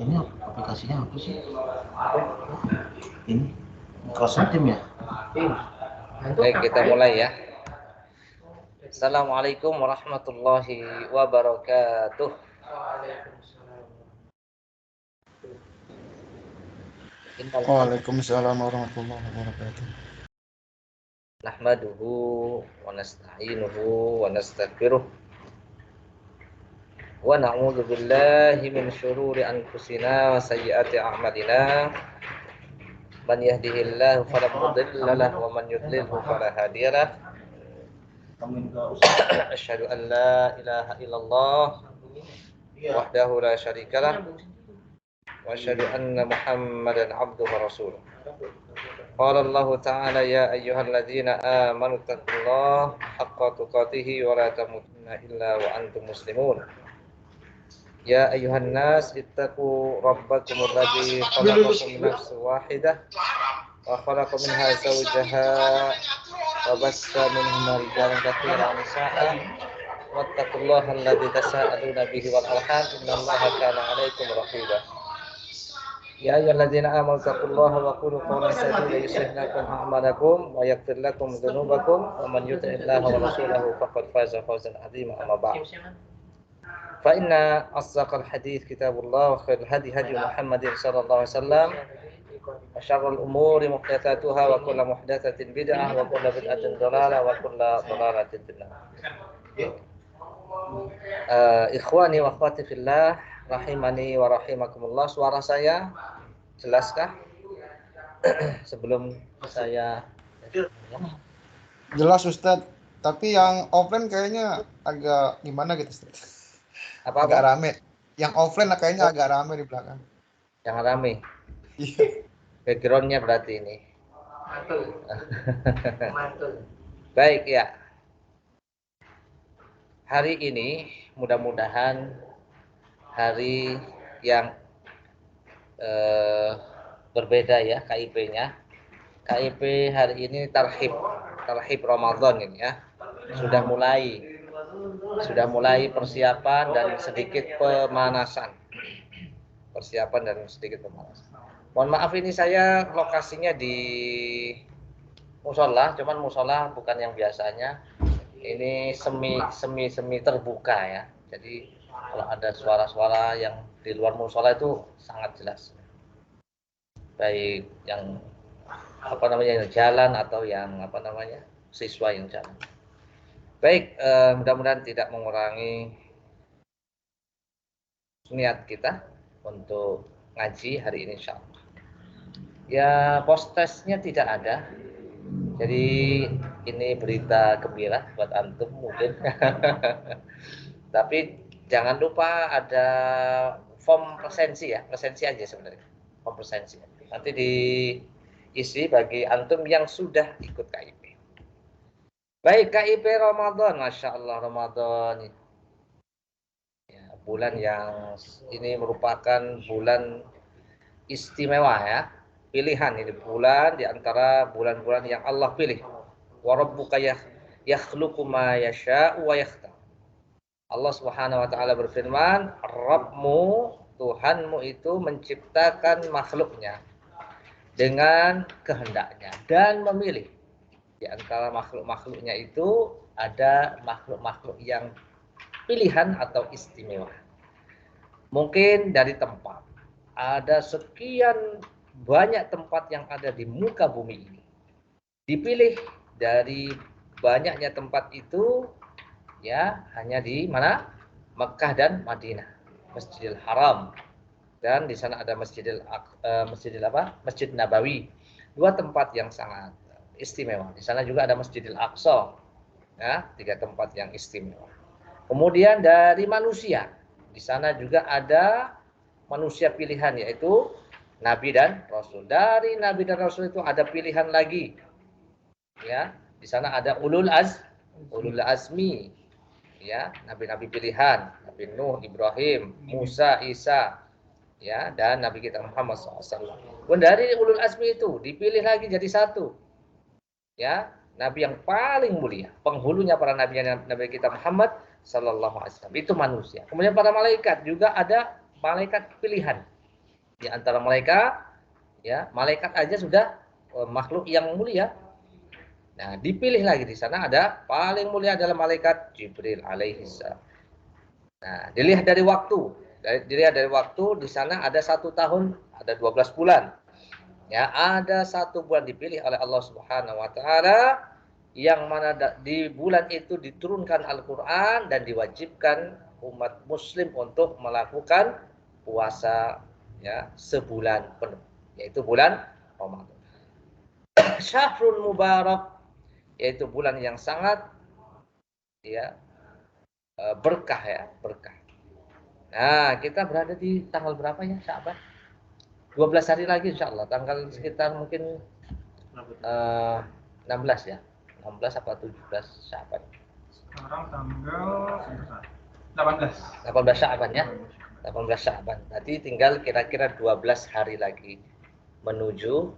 Ini aplikasinya apa sih? Ini Microsoft Teams ya? Baik, kita mulai ya. Assalamualaikum warahmatullahi wabarakatuh. Waalaikumsalam warahmatullahi wabarakatuh. Nahmaduhu wa nasta'inuhu wa nastaghfiruh wa na'udzu billahi min syururi anfusina wa sayyiati a'malina. Man yahdihillahu fala mudilla lahu wa man yudlilhu fala hadiya lahu. Asyhadu an la ilaha illallah wahdahu la syarika lah wa asyhadu anna Muhammadan abduhu wa rasuluh. Qala Allah Ta'ala ya ayyuhalladzina amanu taqullaha haqqa tuqatih wa la tamutunna illa wa antum muslimun. Ya ayyuhan nas ittaqu rabbakumul ladzi khalaqakum min nafsin wahidah wa khalaqa minha zawjaha wa bassa minhuma rijalan katsiran wa nisaa'a wattaqullaha alladzi tasaaluna bihi wal arham innallaha kana 'alaikum raqiba. Ya ayyuhalladzina amanu taqullaha wa qulu qawlan sadida yuslih lakum a'malakum wa yaghfir lakum dhunubakum wa man yuti'illaha wa rasulahu faqad faza fawzan 'azima amma ba'd. Fa inna asdaqal hadits kitabullah wa khairul hadi hadi Muhammadin sallallahu alaihi wasallam wa syarrul umuri muhdatsatuha wa kullu muhdatsatin bid'ah wa kullu bid'atin dhalalah wa kullu dhalalatin finnar. Ikhwani wa akhwati fillah rahimani wa rahimakumullah. Suara saya jelaskah? Sebelum saya Jelas Ustadz, tapi yang offline kayaknya agak gimana gitu Ustadz. Agak rame. Yang offline kayaknya agak rame di belakang. Yang rame? Iya. Backgroundnya berarti ini. Mantul. Baik ya. Hari ini mudah-mudahan hari yang berbeda ya KIP-nya. KIP hari ini tarhib Ramadan ini ya. Sudah mulai persiapan dan sedikit pemanasan. Mohon maaf ini saya lokasinya di musola, cuman musola bukan yang biasanya. Ini semi terbuka ya. Jadi kalau ada suara-suara yang di luar musola itu sangat jelas. Baik yang yang jalan atau yang siswa yang jalan. Baik, mudah-mudahan tidak mengurangi niat kita untuk ngaji hari ini insyaallah. Ya, post-testnya tidak ada. Jadi ini berita gembira buat antum mungkin. Tapi jangan lupa ada form presensi ya, presensi aja sebenarnya. Form presensi. Nanti diisi bagi antum yang sudah ikut KIP. Baik, KIP Ramadan, Masya Allah Ramadan. Ya, bulan yang ini merupakan bulan istimewa ya. Pilihan ini bulan di antara bulan-bulan yang Allah pilih. Wa rabbuka yakhluqu ma yasha'u wa yakhtar. Allah Subhanahu wa taala berfirman, Rabbmu, Tuhanmu itu menciptakan makhluknya dengan kehendaknya dan memilih. Di antara makhluk-makhluknya itu ada makhluk-makhluk yang pilihan atau istimewa. Mungkin dari tempat. Ada sekian banyak tempat yang ada di muka bumi ini. Dipilih dari banyaknya tempat itu ya hanya di mana? Mekah dan Madinah. Masjidil Haram. Dan di sana ada Masjid Nabawi. Dua tempat yang sangat istimewa. Di sana juga ada Masjidil Aqsa. Ya, 3 tempat yang istimewa. Kemudian dari manusia. Di sana juga ada manusia pilihan yaitu Nabi dan Rasul. Dari Nabi dan Rasul itu ada pilihan lagi. Ya, di sana ada ulul azmi. Ya, nabi-nabi pilihan, Nabi Nuh, Ibrahim, Musa, Isa. Ya, dan Nabi kita Muhammad SAW. Dan dari ulul azmi itu dipilih lagi jadi satu. Ya, nabi yang paling mulia, penghulunya para nabi kita Muhammad Sallallahu Alaihi Wasallam. Itu manusia. Kemudian para malaikat juga ada malaikat pilihan. Di antara mereka, ya malaikat aja sudah makhluk yang mulia. Nah, dipilih lagi di sana ada paling mulia adalah malaikat Jibril alaihissalam. Nah, dilihat dari waktu. Dilihat dari waktu, di sana ada 1 tahun, ada 12 bulan. Ya, ada 1 bulan dipilih oleh Allah Subhanahu wa taala yang mana di bulan itu diturunkan Al-Qur'an dan diwajibkan umat muslim untuk melakukan puasa ya sebulan penuh, yaitu bulan Ramadan. Syahrul Mubarak, yaitu bulan yang sangat ya berkah ya, berkah. Nah, kita berada di tanggal berapa ya, Sya'ban? 12 hari lagi insyaallah, tanggal sekitar mungkin 16 ya. 16 apa 17 Sya'ban? Sekarang tanggal 18. 18 Sya'ban ya. 18 Sya'ban. Nanti tinggal kira-kira 12 hari lagi menuju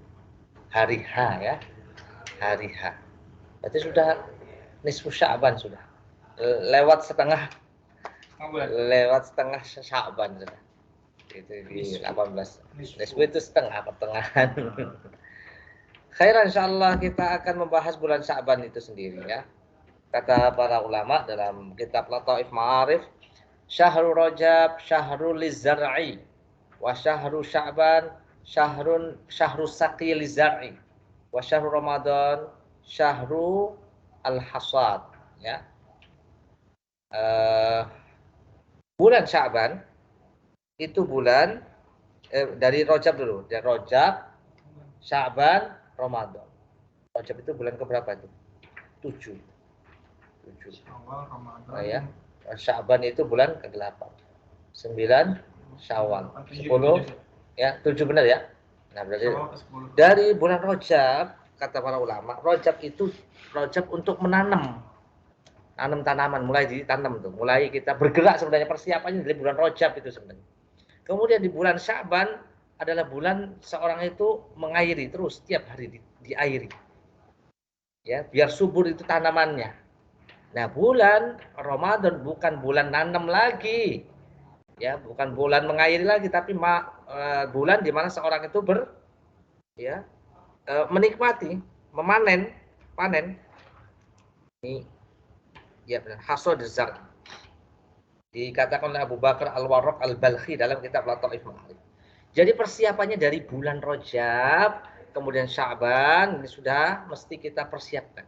hari H ya. Hari H. Berarti sudah nisfu Sya'ban sudah. Lewat setengah Sya'ban sudah. Itu di 18. Nisfu itu setengah, pertengahan. Khairan insyaallah kita akan membahas bulan Sya'ban itu sendiri ya. Kata para ulama dalam kitab Lataif Ma'arif, Syahrul Rajab syahrul lizar'i wa syahru Sya'ban syahru saqi lizar'i wa syahru Ramadan syahru al-hasad ya. Bulan Sya'ban itu bulan dari Rajab dulu, dari Rajab, Sya'ban, Ramadan. Rajab itu bulan keberapa itu? 7. Awal Ramadan. Oh ya. Sya'ban itu bulan ke-8. 9 Syawal. 10 ya, 7 benar ya. Nah, berarti dari bulan Rajab kata para ulama, Rajab itu Rajab untuk menanam tanaman, mulai ditanam tuh. Mulai kita bergerak sebenarnya persiapannya dari bulan Rajab itu sebenarnya. Kemudian di bulan Sya'ban adalah bulan seorang itu mengairi terus setiap hari diairi. Ya, biar subur itu tanamannya. Nah, bulan Ramadan bukan bulan nanam lagi. Ya, bukan bulan mengairi lagi tapi bulan di mana seorang itu menikmati, panen. Ini ya benar, hasad zar. Dikatakan oleh Abu Bakar Al-Warraq Al-Balkhi dalam kitab Lataif Ma'arif. Jadi persiapannya dari bulan Rajab, kemudian Sya'ban, ini sudah mesti kita persiapkan.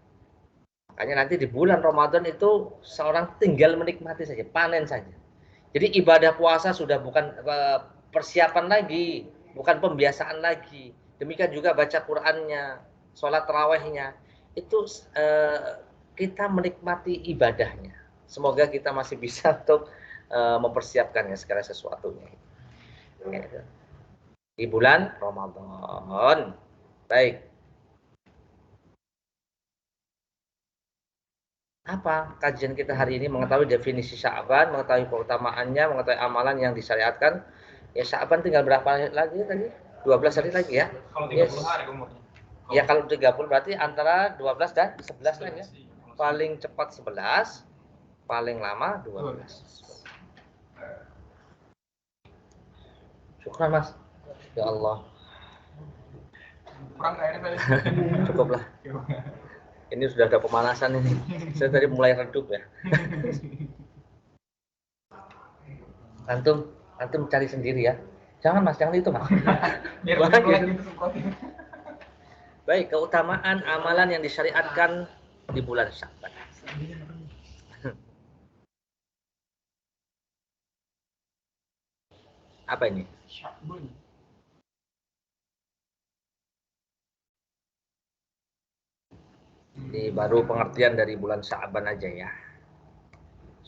Makanya nanti di bulan Ramadan itu seorang tinggal menikmati saja, panen saja. Jadi ibadah puasa sudah bukan persiapan lagi, bukan pembiasaan lagi. Demikian juga baca Qur'annya, sholat tarawihnya. Itu kita menikmati ibadahnya. Semoga kita masih bisa untuk mempersiapkannya segala sesuatunya. Ya. Di bulan Ramadan. Baik. Apa kajian kita hari ini? Mengetahui definisi Sya'ban, mengetahui keutamaannya, mengetahui amalan yang disyariatkan. Ya Sya'ban tinggal berapa lagi tadi? 12 hari lagi ya. Kalau 30 hari umurnya. Ya kalau 30 berarti antara 12 dan 11 kan ya. Paling cepat 11, paling lama 12. Syukran Mas. Ya Allah. Kurang kayaknya tadi. Cukuplah. Ini sudah ada pemanasan ini. Saya tadi mulai redup ya. Antum cari sendiri ya. Jangan Mas, jangan itu Mas. Baik, keutamaan amalan yang disyariatkan di bulan Sya'ban. Apa ini? Ini baru pengertian dari bulan Sya'ban aja ya.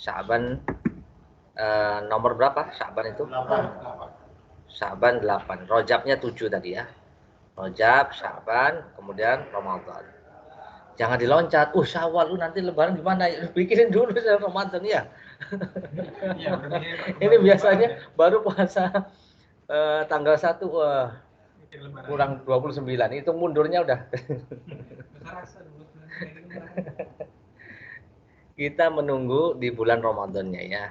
Sya'ban nomor berapa? Sya'ban itu? 8. Sya'ban 8. Rajabnya 7 tadi ya. Rajab, Sya'ban, kemudian Ramadan. Jangan diloncat. Syawal nanti lebaran gimana? Pikirin dulu Ramadan ya. Ini biasanya baru puasa tanggal 1 kurang 29. Itu mundurnya udah. kita menunggu di bulan Ramadannya ya.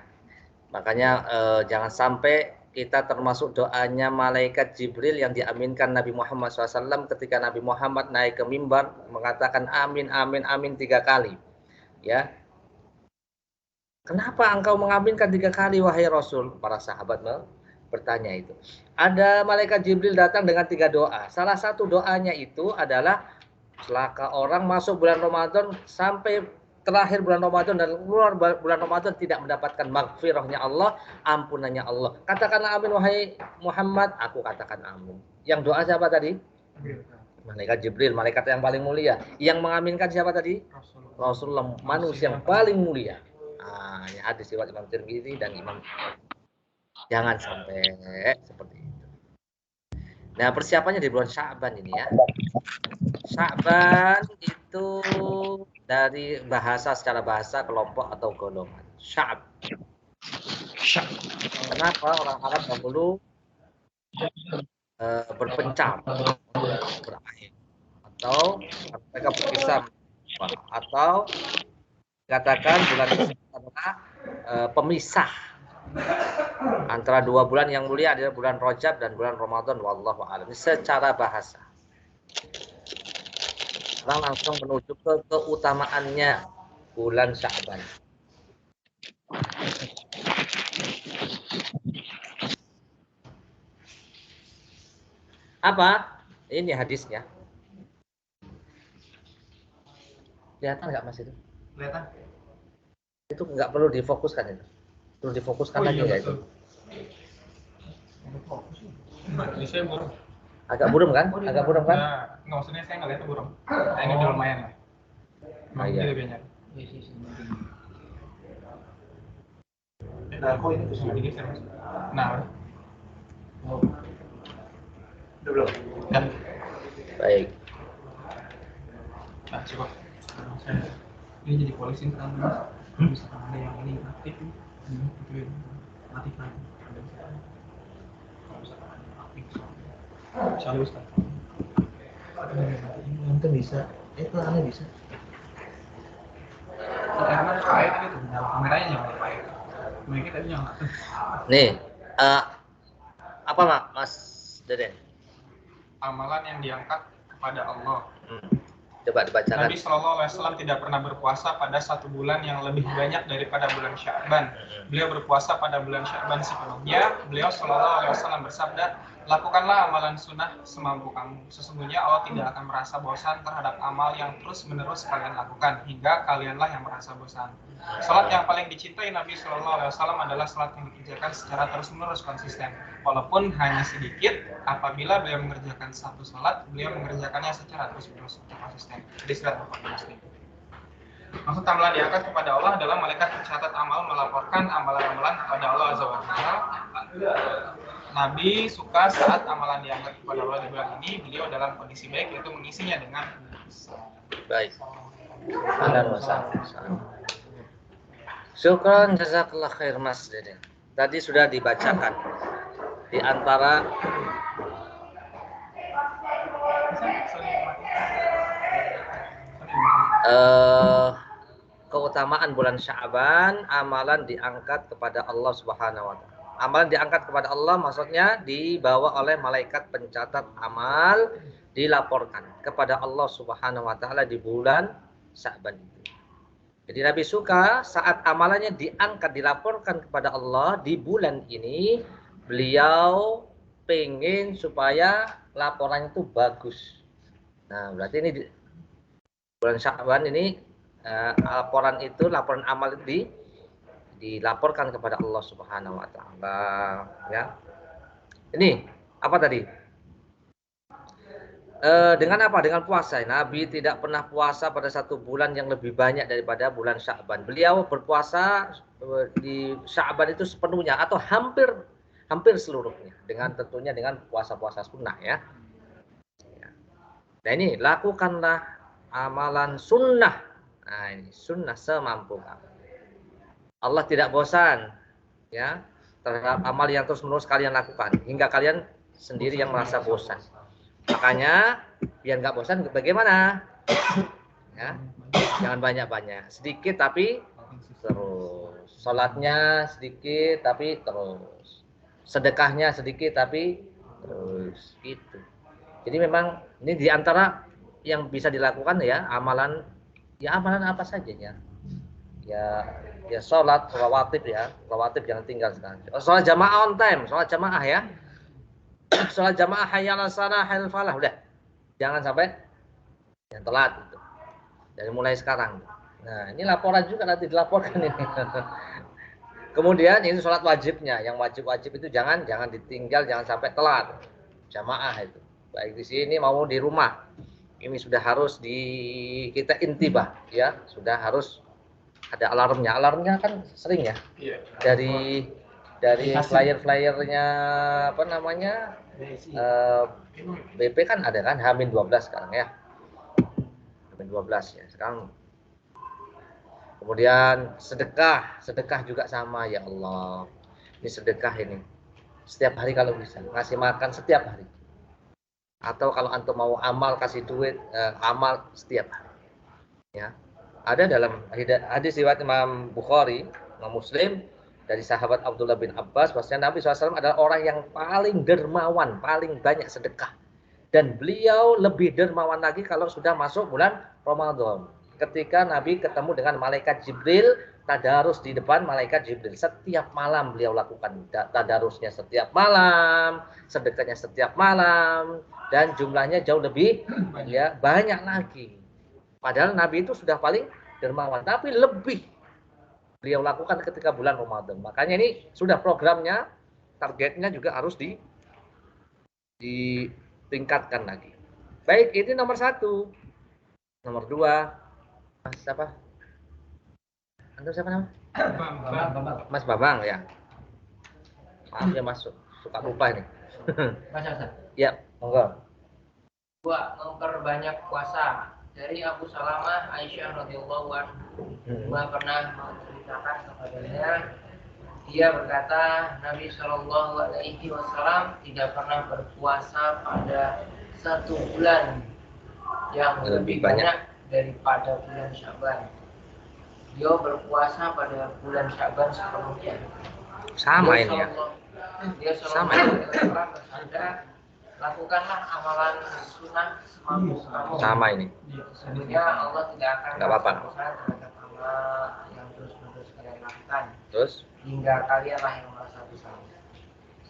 Makanya jangan sampai kita termasuk doanya malaikat Jibril yang diaminkan Nabi Muhammad SAW ketika Nabi Muhammad naik ke mimbar mengatakan amin, amin, amin 3 kali. Ya. Kenapa engkau mengaminkan 3 kali wahai Rasul? Para sahabat bertanya itu. Ada malaikat Jibril datang dengan 3 doa. Salah satu doanya itu adalah celaka orang masuk bulan Ramadan sampai terakhir bulan Ramadan dan keluar bulan Ramadan tidak mendapatkan maghfirahnya Allah, ampunannya Allah. Katakanlah amin wahai Muhammad, aku katakan amin. Yang doa siapa tadi? Malaikat Jibril, malaikat yang paling mulia. Yang mengaminkan siapa tadi? Rasulullah, manusia yang paling mulia. Nah, ini hadis riwayat Imam Tirmidzi dan Imam. Jangan sampai seperti itu. Nah, persiapannya di bulan Sya'ban ini ya. Sya'ban itu dari bahasa secara bahasa kelompok atau golongan. Sya'b. Kenapa orang Arab dahulu berpencar berakhir atau mereka berpisah atau dikatakan bulan ini adalah pemisah antara 2 bulan yang mulia adalah bulan Rajab dan bulan Ramadan wallahu a'lam secara bahasa. Sekarang langsung menuju ke keutamaannya bulan Sya'ban. Apa? Ini hadisnya. Kelihatan nggak Mas itu? Kelihatan. Itu nggak perlu difokuskan itu. Perlu difokuskan lagi nggak itu? Ini saya burung. Agak buram kan? Agak buram kan? Nggak, maksudnya saya nggak lihat itu burung. Nah, ini udah lumayan lah. Emang iya. lebih banyak. Nah, kok ini kesini? Ini saya masuk. Nah, Udah belum? udah. Baik. Nah, cukup. Ini jadi polisi kan, Mas. Misalkan ada yang ini aktif, itu aktif lagi. Kalau misalkan ada yang aktif, misalnya Ustaz. Nanti bisa. Pelannya bisa. Karena kait gitu, kameranya nyala. Mereka tadi nyala. Nih, apa Mas Deden? Amalan yang diangkat kepada Allah. Coba dibacakan. Nabi Shallallahu Alaihi Wasallam tidak pernah berpuasa pada 1 bulan yang lebih banyak daripada bulan Sya'ban. Beliau berpuasa pada bulan Sya'ban sepenuhnya. Beliau Shallallahu Alaihi Wasallam bersabda, lakukanlah amalan sunnah semampu kamu. Sesungguhnya Allah tidak akan merasa bosan terhadap amal yang terus-menerus kalian lakukan hingga kalianlah yang merasa bosan. Salat yang paling dicintai Nabi Shallallahu Alaihi Wasallam adalah salat yang dikerjakan secara terus-menerus konsisten. Walaupun hanya sedikit, apabila beliau mengerjakan satu salat, beliau mengerjakannya secara terus-menerus konsisten. Hadis riwayat Bukhari Muslim. Maksud amalan diangkat kepada Allah adalah malaikat pencatat amal melaporkan amalan-amalan kepada Allah Azza wa Jalla. Nabi suka saat amalan diangkat kepada Allah di bulan ini, beliau dalam kondisi baik yaitu mengisinya dengan Baik. Ahlan wa sahlan. Syukran jazakallah khair Mas Deden. Tadi sudah dibacakan di antara keutamaan bulan Sya'ban, amalan diangkat kepada Allah Subhanahu wa taala. Amalan diangkat kepada Allah maksudnya dibawa oleh malaikat pencatat amal, dilaporkan kepada Allah Subhanahu wa taala di bulan Sya'ban itu. Jadi Nabi suka saat amalannya diangkat, dilaporkan kepada Allah di bulan ini, beliau pengen supaya laporannya itu bagus. Nah, berarti ini bulan Sya'ban ini laporan amal itu dilaporkan kepada Allah Subhanahu wa taala, ya. Ini apa tadi? Dengan apa? Dengan puasa. Nabi tidak pernah puasa pada 1 bulan yang lebih banyak daripada bulan Sya'ban. Beliau berpuasa di Sya'ban itu sepenuhnya atau hampir seluruhnya, dengan tentunya dengan puasa-puasa sunnah ya. Nah ini lakukanlah amalan sunnah. Nah ini sunnah semampu kamu. Allah tidak bosan ya terhadap amal yang terus-menerus kalian lakukan hingga kalian sendiri yang merasa bosan. Makanya biar nggak bosan bagaimana? Ya, jangan banyak-banyak, sedikit tapi terus. Sholatnya sedikit tapi terus. Sedekahnya sedikit tapi terus gitu. Jadi memang ini diantara yang bisa dilakukan ya amalan apa saja ya. Ya sholat rawatib ya, rawatib jangan tinggal sekali. Sholat jamaah on time, sholat jamaah ya. Sholat jamaah hayya 'alas shalah hayya 'alal falah udah. Jangan sampai yang telat itu. Dari mulai sekarang. Nah, ini laporan juga nanti dilaporkan ini. Kemudian ini sholat wajibnya, yang wajib-wajib itu jangan ditinggal, jangan sampai telat. Jamaah itu. Baik di sini mau di rumah. Ini sudah harus kita intibah ya, sudah harus ada alarmnya. Alarmnya kan sering ya. Dari flyer-flyernya apa namanya? BP kan ada kan H-12 sekarang ya. H-12 ya. Sekarang kemudian sedekah juga sama ya Allah. Ini sedekah ini. Setiap hari kalau bisa, ngasih makan setiap hari. Atau kalau antum mau amal kasih duit, amal setiap hari. Ya. Ada dalam hadis riwayat Imam Bukhari, Imam Muslim dari sahabat Abdullah bin Abbas bahwasanya Nabi SAW adalah orang yang paling dermawan, paling banyak sedekah. Dan beliau lebih dermawan lagi kalau sudah masuk bulan Ramadan. Ketika Nabi ketemu dengan malaikat Jibril, tadarus di depan malaikat Jibril. Setiap malam beliau lakukan tadarusnya setiap malam, sedekahnya setiap malam, dan jumlahnya jauh lebih ya banyak lagi. Padahal Nabi itu sudah paling dermawan, tapi lebih beliau lakukan ketika bulan Ramadan. Makanya ini sudah programnya, targetnya juga harus ditingkatkan lagi. Baik, ini nomor 1. Nomor 2, Mas siapa? Anda siapa nama? Mas Bambang ya. Maaf ya Mas, suka lupa ini. Mas Hasan. Ya, monggo. 2. Memperbanyak puasa. Dari Abu Salamah Aisyah radhiyallahu anha pernah menceritakan kepadanya, dia berkata Nabi Shallallahu Alaihi Wasallam tidak pernah berpuasa pada 1 bulan yang lebih banyak daripada bulan Syaban. Dia berpuasa pada bulan Syaban sepenuhnya. Sama ini ya. Dia Shallallahu Alaihi Wasallam bersabda, lakukanlah amalan sunnah semampu kamu. Sama ini. Sebenarnya Allah tidak akan Nggak apa-apa. terhadap amal yang terus-menerus kalian lakukan. Terus? Hingga kalianlah yang merasa bersalah.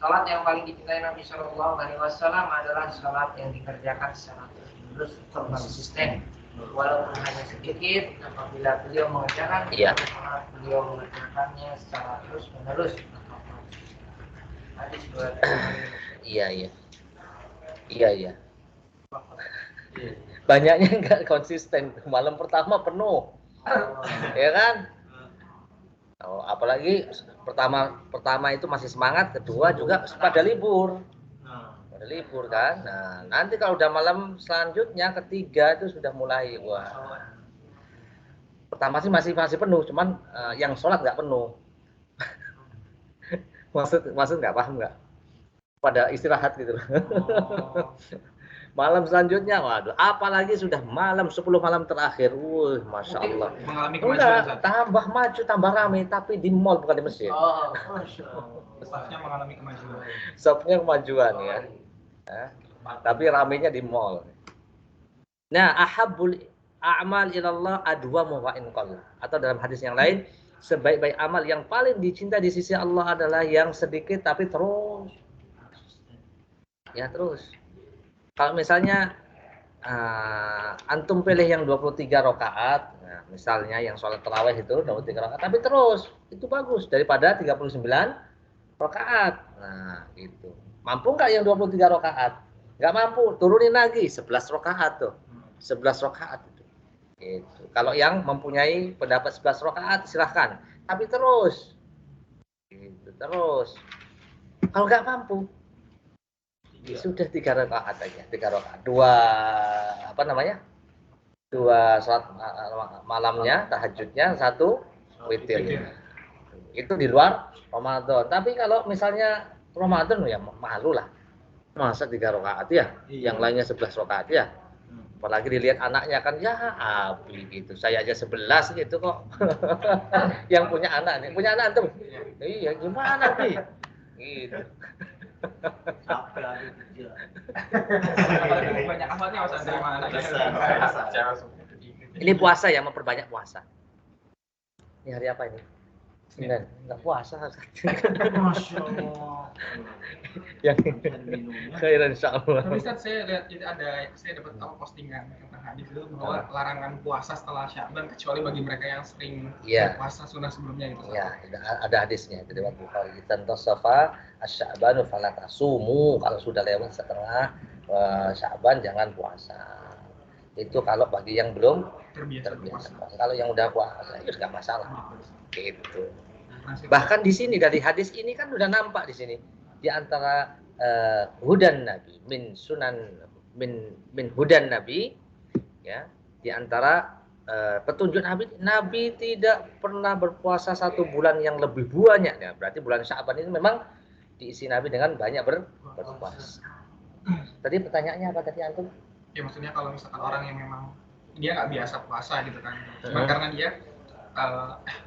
Salat yang paling dicintai Nabi Shallallahu Alaihi Wasallam adalah salat yang dikerjakan secara terus konsisten, walaupun hanya sedikit. Apabila beliau mengerjakan, beliau mengerjakannya secara terus menerus. Hadis riwayat Iya. Banyaknya enggak konsisten. Malam pertama penuh. Ya kan? Oh, apalagi pertama itu masih semangat, kedua juga pada libur. Pada libur kan. Nah, nanti kalau udah malam selanjutnya ketiga itu sudah mulai pertama sih masih penuh, cuman yang sholat nggak penuh. maksud nggak paham nggak? Pada istirahat gitu. Malam selanjutnya, waduh, apalagi sudah malam 10 malam terakhir, masya Allah. Mengalami kemajuan. Tambah maju, tambah ramai, tapi di mall bukan di masjid. Oh, masya Allah. Safnya mengalami kemajuan. Safnya kemajuan ya. Tapi ramainya di mall. Nah, ahabbul a'mal ilallah adwamu wa in qalla. Atau dalam hadis yang lain, sebaik-baik amal yang paling dicinta di sisi Allah adalah yang sedikit tapi terus. Ya terus. Kalau misalnya antum pilih yang 23 rakaat, nah, misalnya yang sholat tarawih itu 23 rakaat, tapi terus itu bagus daripada 39 rakaat. Nah, gitu. Mampu nggak yang 23 rakaat? Nggak mampu, turunin lagi 11 rakaat tuh. 11 rakaat itu. Gitu. Kalau yang mempunyai pendapat 11 rakaat silahkan, tapi terus. Gitu, terus. Kalau nggak mampu, sudah 3 rakaat aja, 3 rakaat. 2 sholat malamnya, tahajudnya, 1 witir. Itu di luar Ramadan. Tapi kalau misalnya Ramadan ya malu lah. Masa 3 rakaat ya? Yang lainnya 11 rakaat ya? Apalagi dilihat anaknya kan ya Abi gitu. Saya aja 11 gitu kok. Yang punya anak nih, punya anak tuh. Iya, gimana Bi? Gitu. Capek lagi kerja. Apalagi banyak amalnya Mas Andri sama anaknya. Ini puasa ya, memperbanyak puasa. Ini hari apa ini? Senin. Enggak puasa. Masya Allah. Yang Minumnya. khairan insyaallah. Tapi Ustaz, saya lihat saya dapat postingan tentang hadis itu bahwa larangan puasa setelah Sya'ban kecuali bagi mereka yang sering Iya. puasa sunnah sebelumnya gitu. Ya, ada hadisnya itu riwayat Bukhari. Tantasafa asy-Sya'banu fala tasumu. Kalau sudah lewat setengah Sya'ban jangan puasa. Itu kalau bagi yang belum terbiasa puasa. Kalau yang udah puasa itu enggak masalah. Gitu. Bahkan di sini dari hadis ini kan udah nampak di sini di antara hudan Nabi min hudan Nabi ya, di antara petunjuk Nabi tidak pernah berpuasa 1 bulan yang lebih banyak ya. Berarti bulan Sya'ban ini memang diisi Nabi dengan banyak berpuasa. Tadi pertanyaannya apa tadi antum? Ya maksudnya kalau misalkan orang yang memang dia nggak biasa puasa gitu kan, cuma karena dia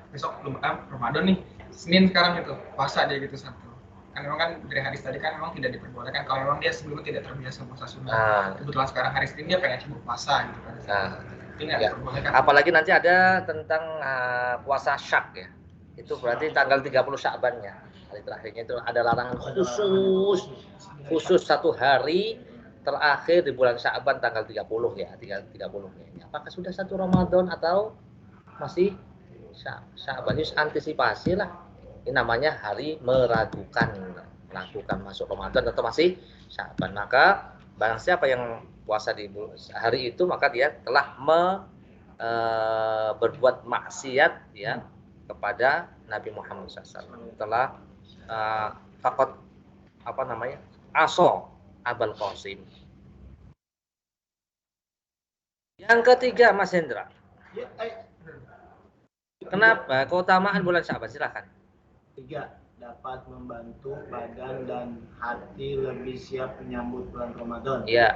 besok Ramadan nih, Senin sekarang itu puasa dia gitu satu. Kan memang kan dari hadis tadi kan memang tidak diperbolehkan kalau memang dia sebelumnya tidak terbiasa puasa sunnah. Kebetulan sekarang hari Senin dia pengen coba puasa gitu kan. Itu nggak diperbolehkan. Apalagi nanti ada tentang puasa syak ya. Itu berarti tanggal 30 Sya'bannya. Hari terakhirnya itu ada larangan khusus 1 hari terakhir di bulan Sya'ban tanggal 30 ya, 30 ya. Apakah sudah 1 Ramadan atau masih Sya'ban? Ini antisipasi lah. Ini namanya hari meragukan masuk Ramadan atau masih Sya'ban. Maka barang siapa yang puasa di hari itu maka dia telah berbuat maksiat ya kepada Nabi Muhammad SAW. Telah fakot aso Abul Qasim. Yang ketiga Mas Hendra. Kenapa keutamaan bulan Sya'ban? Silakan. 3. Dapat membantu badan dan hati lebih siap menyambut bulan Ramadan. Iya.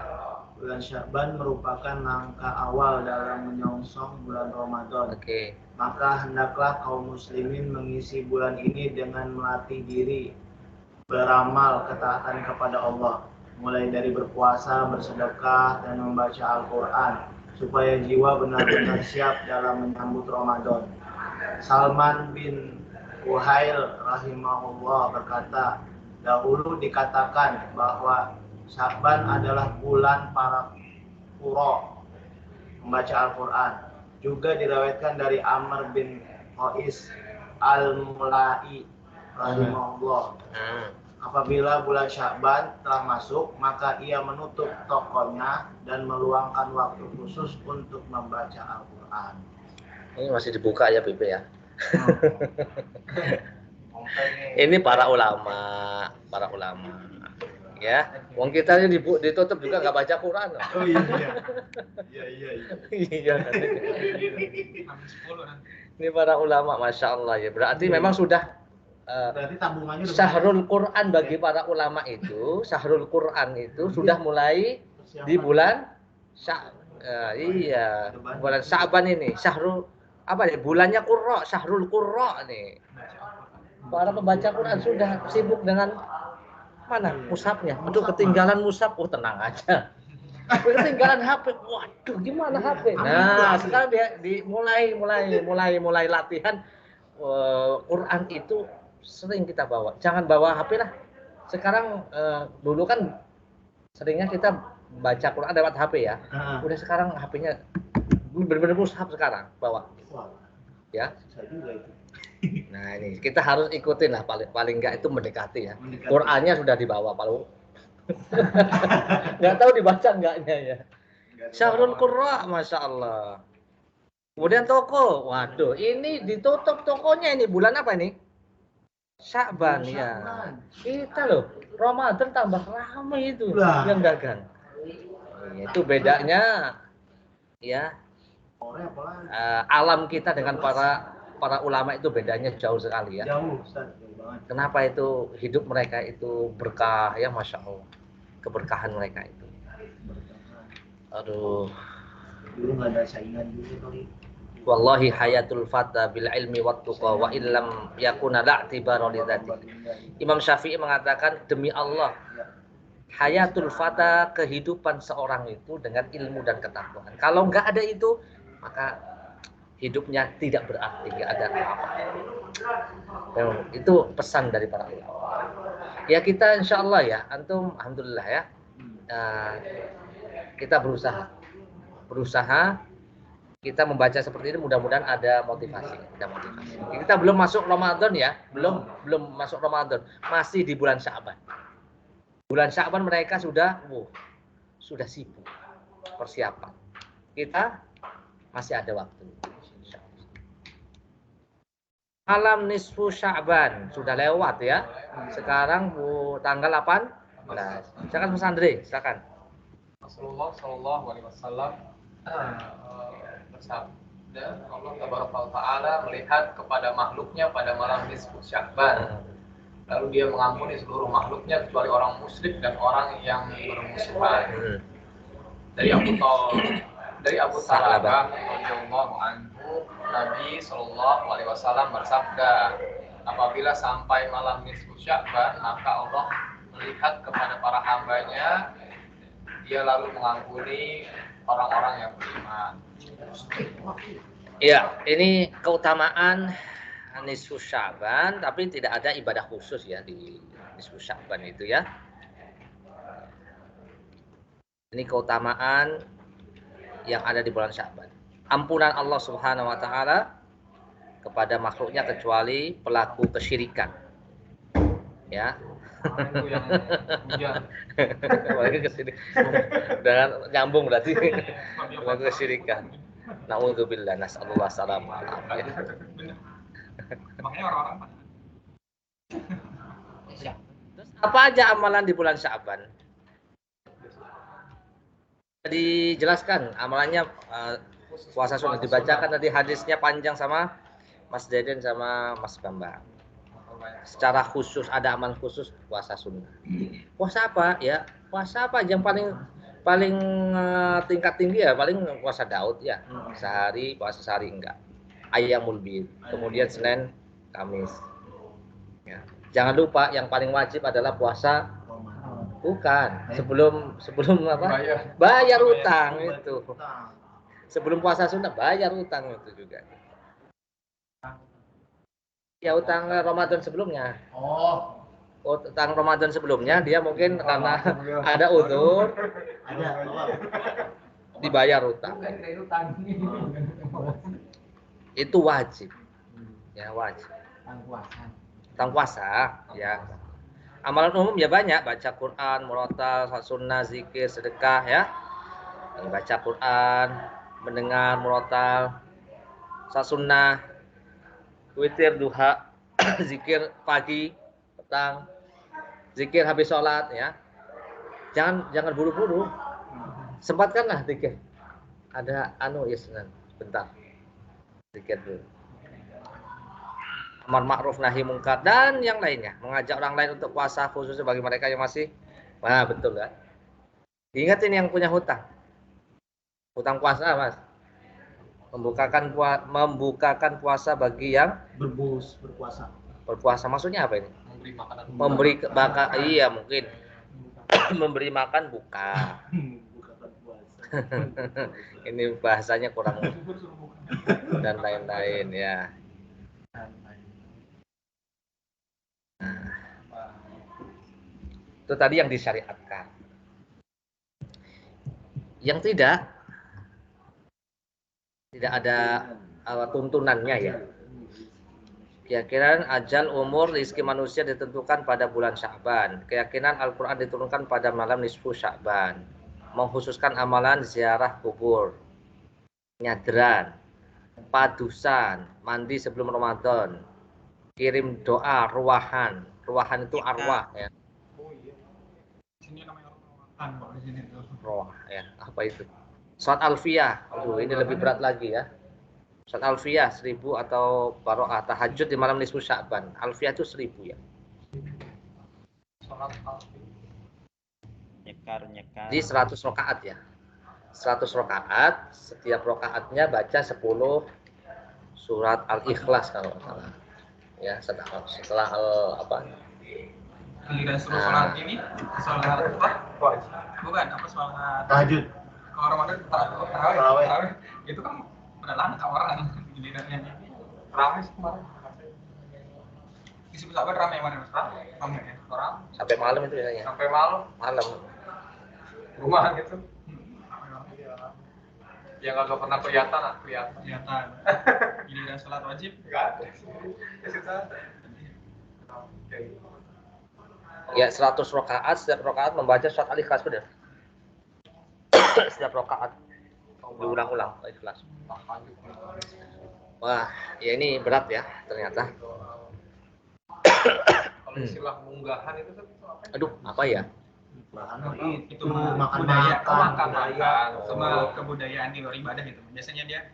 Bulan Sya'ban merupakan langkah awal dalam menyongsong bulan Ramadan. Oke. Maka hendaklah kaum muslimin mengisi bulan ini dengan melatih diri beramal ketaatan kepada Allah, mulai dari berpuasa, bersedekah, dan membaca Al-Quran, supaya jiwa benar-benar siap dalam menyambut Ramadan. Salman bin Uhail rahimahullah berkata, dahulu dikatakan bahwa Sya'ban adalah bulan para qurra membaca Al-Quran. Juga diriwayatkan dari Amr bin Qais al-Mulai rahimahullah. Apabila bulan Sya'ban telah masuk, maka ia menutup tokonya dan meluangkan waktu khusus untuk membaca Al-Quran. Ini masih dibuka ya Bibi ya. Ini para ulama ya. Wong kita ini ditutup juga nggak baca Quran. Oh iya. Iya. Ini para ulama, masya Allah ya. Berarti memang sudah berarti tabungannya Syahrul Quran bagi para ulama itu, Syahrul Quran itu sudah mulai di bulan bulan Sya'ban ini. Syahrul apa ya? Bulannya Qurra, Syahrul Qurra nih. Para pembaca Quran sudah sibuk dengan mana mushafnya? Aduh, ketinggalan mushaf. Oh, tenang aja. Ketinggalan HP. Waduh, gimana HP? Nah, sekarang mulai latihan Quran itu sering kita bawa. Jangan bawa HP lah. Sekarang dulu kan seringnya kita baca Quran lewat HP ya. Udah sekarang HP-nya benar-benar mushaf sekarang bawa. Ya. Nah, ini kita harus ikutin lah, paling enggak itu mendekati ya. Qurannya sudah dibawa palu. Enggak tahu dibaca enggaknya ya. Syahrul Qurra, masya Allah. Kemudian toko, waduh, ini ditutup tokonya ini bulan apa ini? Sya'ban ya. Kita loh, Ramadan tambah ramai itu yang dagang. Itu bedanya ya. Alam kita dengan para ulama itu bedanya jauh sekali ya. Jauh, Ustaz, jauh banget. Kenapa itu hidup mereka itu berkah ya, masya Allah, keberkahan mereka itu. Aduh. Dulu nggak ada saingan juga kali. Wallahi hayatul fata bil ilmi wat tuqa wa illam yakuna la'tibara li dzatihi. Imam Syafi'i mengatakan demi Allah, hayatul fata kehidupan seorang itu dengan ilmu dan ketakwaan. Kalau nggak ada itu, maka hidupnya tidak berarti, nggak ada apa-apa. Itu pesan dari para ulama. Ya kita insya Allah ya, antum alhamdulillah ya, kita berusaha kita membaca seperti ini, mudah-mudahan ada motivasi. Kita belum masuk Ramadan ya, belum masuk Ramadan, masih di bulan Sya'ban. Bulan Sya'ban mereka sudah sibuk persiapan. Kita masih ada waktu. Malam nisfu Sya'ban sudah lewat ya. Sekarang tanggal 18. Silakan Mas Andre, silakan. Rasulullah Shallallahu Alaihi Wasallam bersabda, Allah Taala melihat kepada makhluknya pada malam nisfu Sya'ban. Lalu dia mengampuni seluruh makhluknya kecuali orang musyrik dan orang yang bermusuhan. Dari Abu Talabah radhiyallahu anhu, Nabi Shallallahu Alaihi Wasallam bersabda, apabila sampai malam nisfu Sya'ban, maka Allah melihat kepada para hambanya, dia lalu mengampuni orang-orang yang beriman. Ya, ini keutamaan nisfu Sya'ban, tapi tidak ada ibadah khusus ya di nisfu Sya'ban itu ya. Ini keutamaan yang ada di bulan Sya'ban. Ampunan Allah Subhanahu wa taala kepada makhluknya kecuali pelaku kesyirikan. Ya. Itu yang hujan. Dengan nyambung berarti pelaku kesyirikan. Nauzubillah, nasallallahu alaihi wasallam. Makanya orang-orang Terus apa aja amalan di bulan Sya'ban? Dijelaskan amalannya, puasa sunnah dibacakan tadi hadisnya panjang sama Mas Deden sama Mas Bambang. Secara khusus ada amalan khusus puasa sunnah. Puasa apa ya? Puasa apa yang paling tingkat tinggi ya? Paling puasa Daud ya. Sehari puasa sehari enggak. Ayyamul bid. Kemudian Senin, Kamis. Ya. Jangan lupa yang paling wajib adalah puasa bukan sebelum apa? Bayar utang itu. Sebelum puasa sunnah bayar utang itu juga. Ya utang Ramadan sebelumnya. Utang Ramadan sebelumnya dia mungkin karena ada uzur dibayar utang. Itu wajib. Ya wajib. Utang puasa ya. Amalan umum ya banyak, baca Quran, murotal, sunnah, zikir, sedekah ya. Baca Quran, mendengar murotal, sunnah, witir, duha, zikir pagi, petang, zikir habis sholat ya. Jangan buru-buru. Sempatkanlah zikir. Ada ya bentar. Zikir dulu. Amar ma'ruf nahi mungkar dan yang lainnya, mengajak orang lain untuk puasa khususnya bagi mereka yang masih betul kan. Ingatin yang punya hutang puasa Mas, membukakan puasa bagi yang berpuasa maksudnya apa ini? Memberi makan iya mungkin memberi makan buka. Ini bahasanya kurang dan lain-lain ya. Itu tadi yang disyariatkan. Yang tidak ada tuntunannya ya. Keyakinan ajal, umur, rezeki manusia ditentukan pada bulan Sya'ban. Keyakinan Al-Quran diturunkan pada malam nisfu Sya'ban. Mengkhususkan amalan ziarah kubur, nyadran, padusan, mandi sebelum Ramadan, kirim doa, ruahan itu arwah ya. Roh ya, apa itu? Salat alfiyah. Aduh, ini lebih berat lagi ya. Salat alfiyah 1000 atau baroah tahajud di malam nisfu Sya'ban. Alfiyah itu 1000 ya. Salat alfiyah. Nyekar. Di 100 rakaat ya. 100 rakaat, setiap rakaatnya baca 10 surat Al-Ikhlas kalau nggak salah. Ya, setelah Giliran suruh sholat ini, sholat apa? Bukan, apa sholat tahajud. Kalau Ramadan tarawih. Itu kan pada langka orang gilirannya. Ramai sih kemarin. Disebut apa ramai mana Mas? Ramai ya, orang. Sampai malam itu biasanya. Sampai malam. Malam. Rumah gitu. Yang agak pernah kelihatan. Giliran sholat wajib nggak ada. Ya 100 rakaat, setiap rakaat membaca surat Al-Ikhlas benar. Setiap rakaat diulang-ulang Al-Ikhlas. Wah, ya ini berat ya ternyata. Kalau istilah munggahan itu tuh apa? Aduh, apa ya? Itu makan sama kebudayaan di luar ibadah gitu. Biasanya dia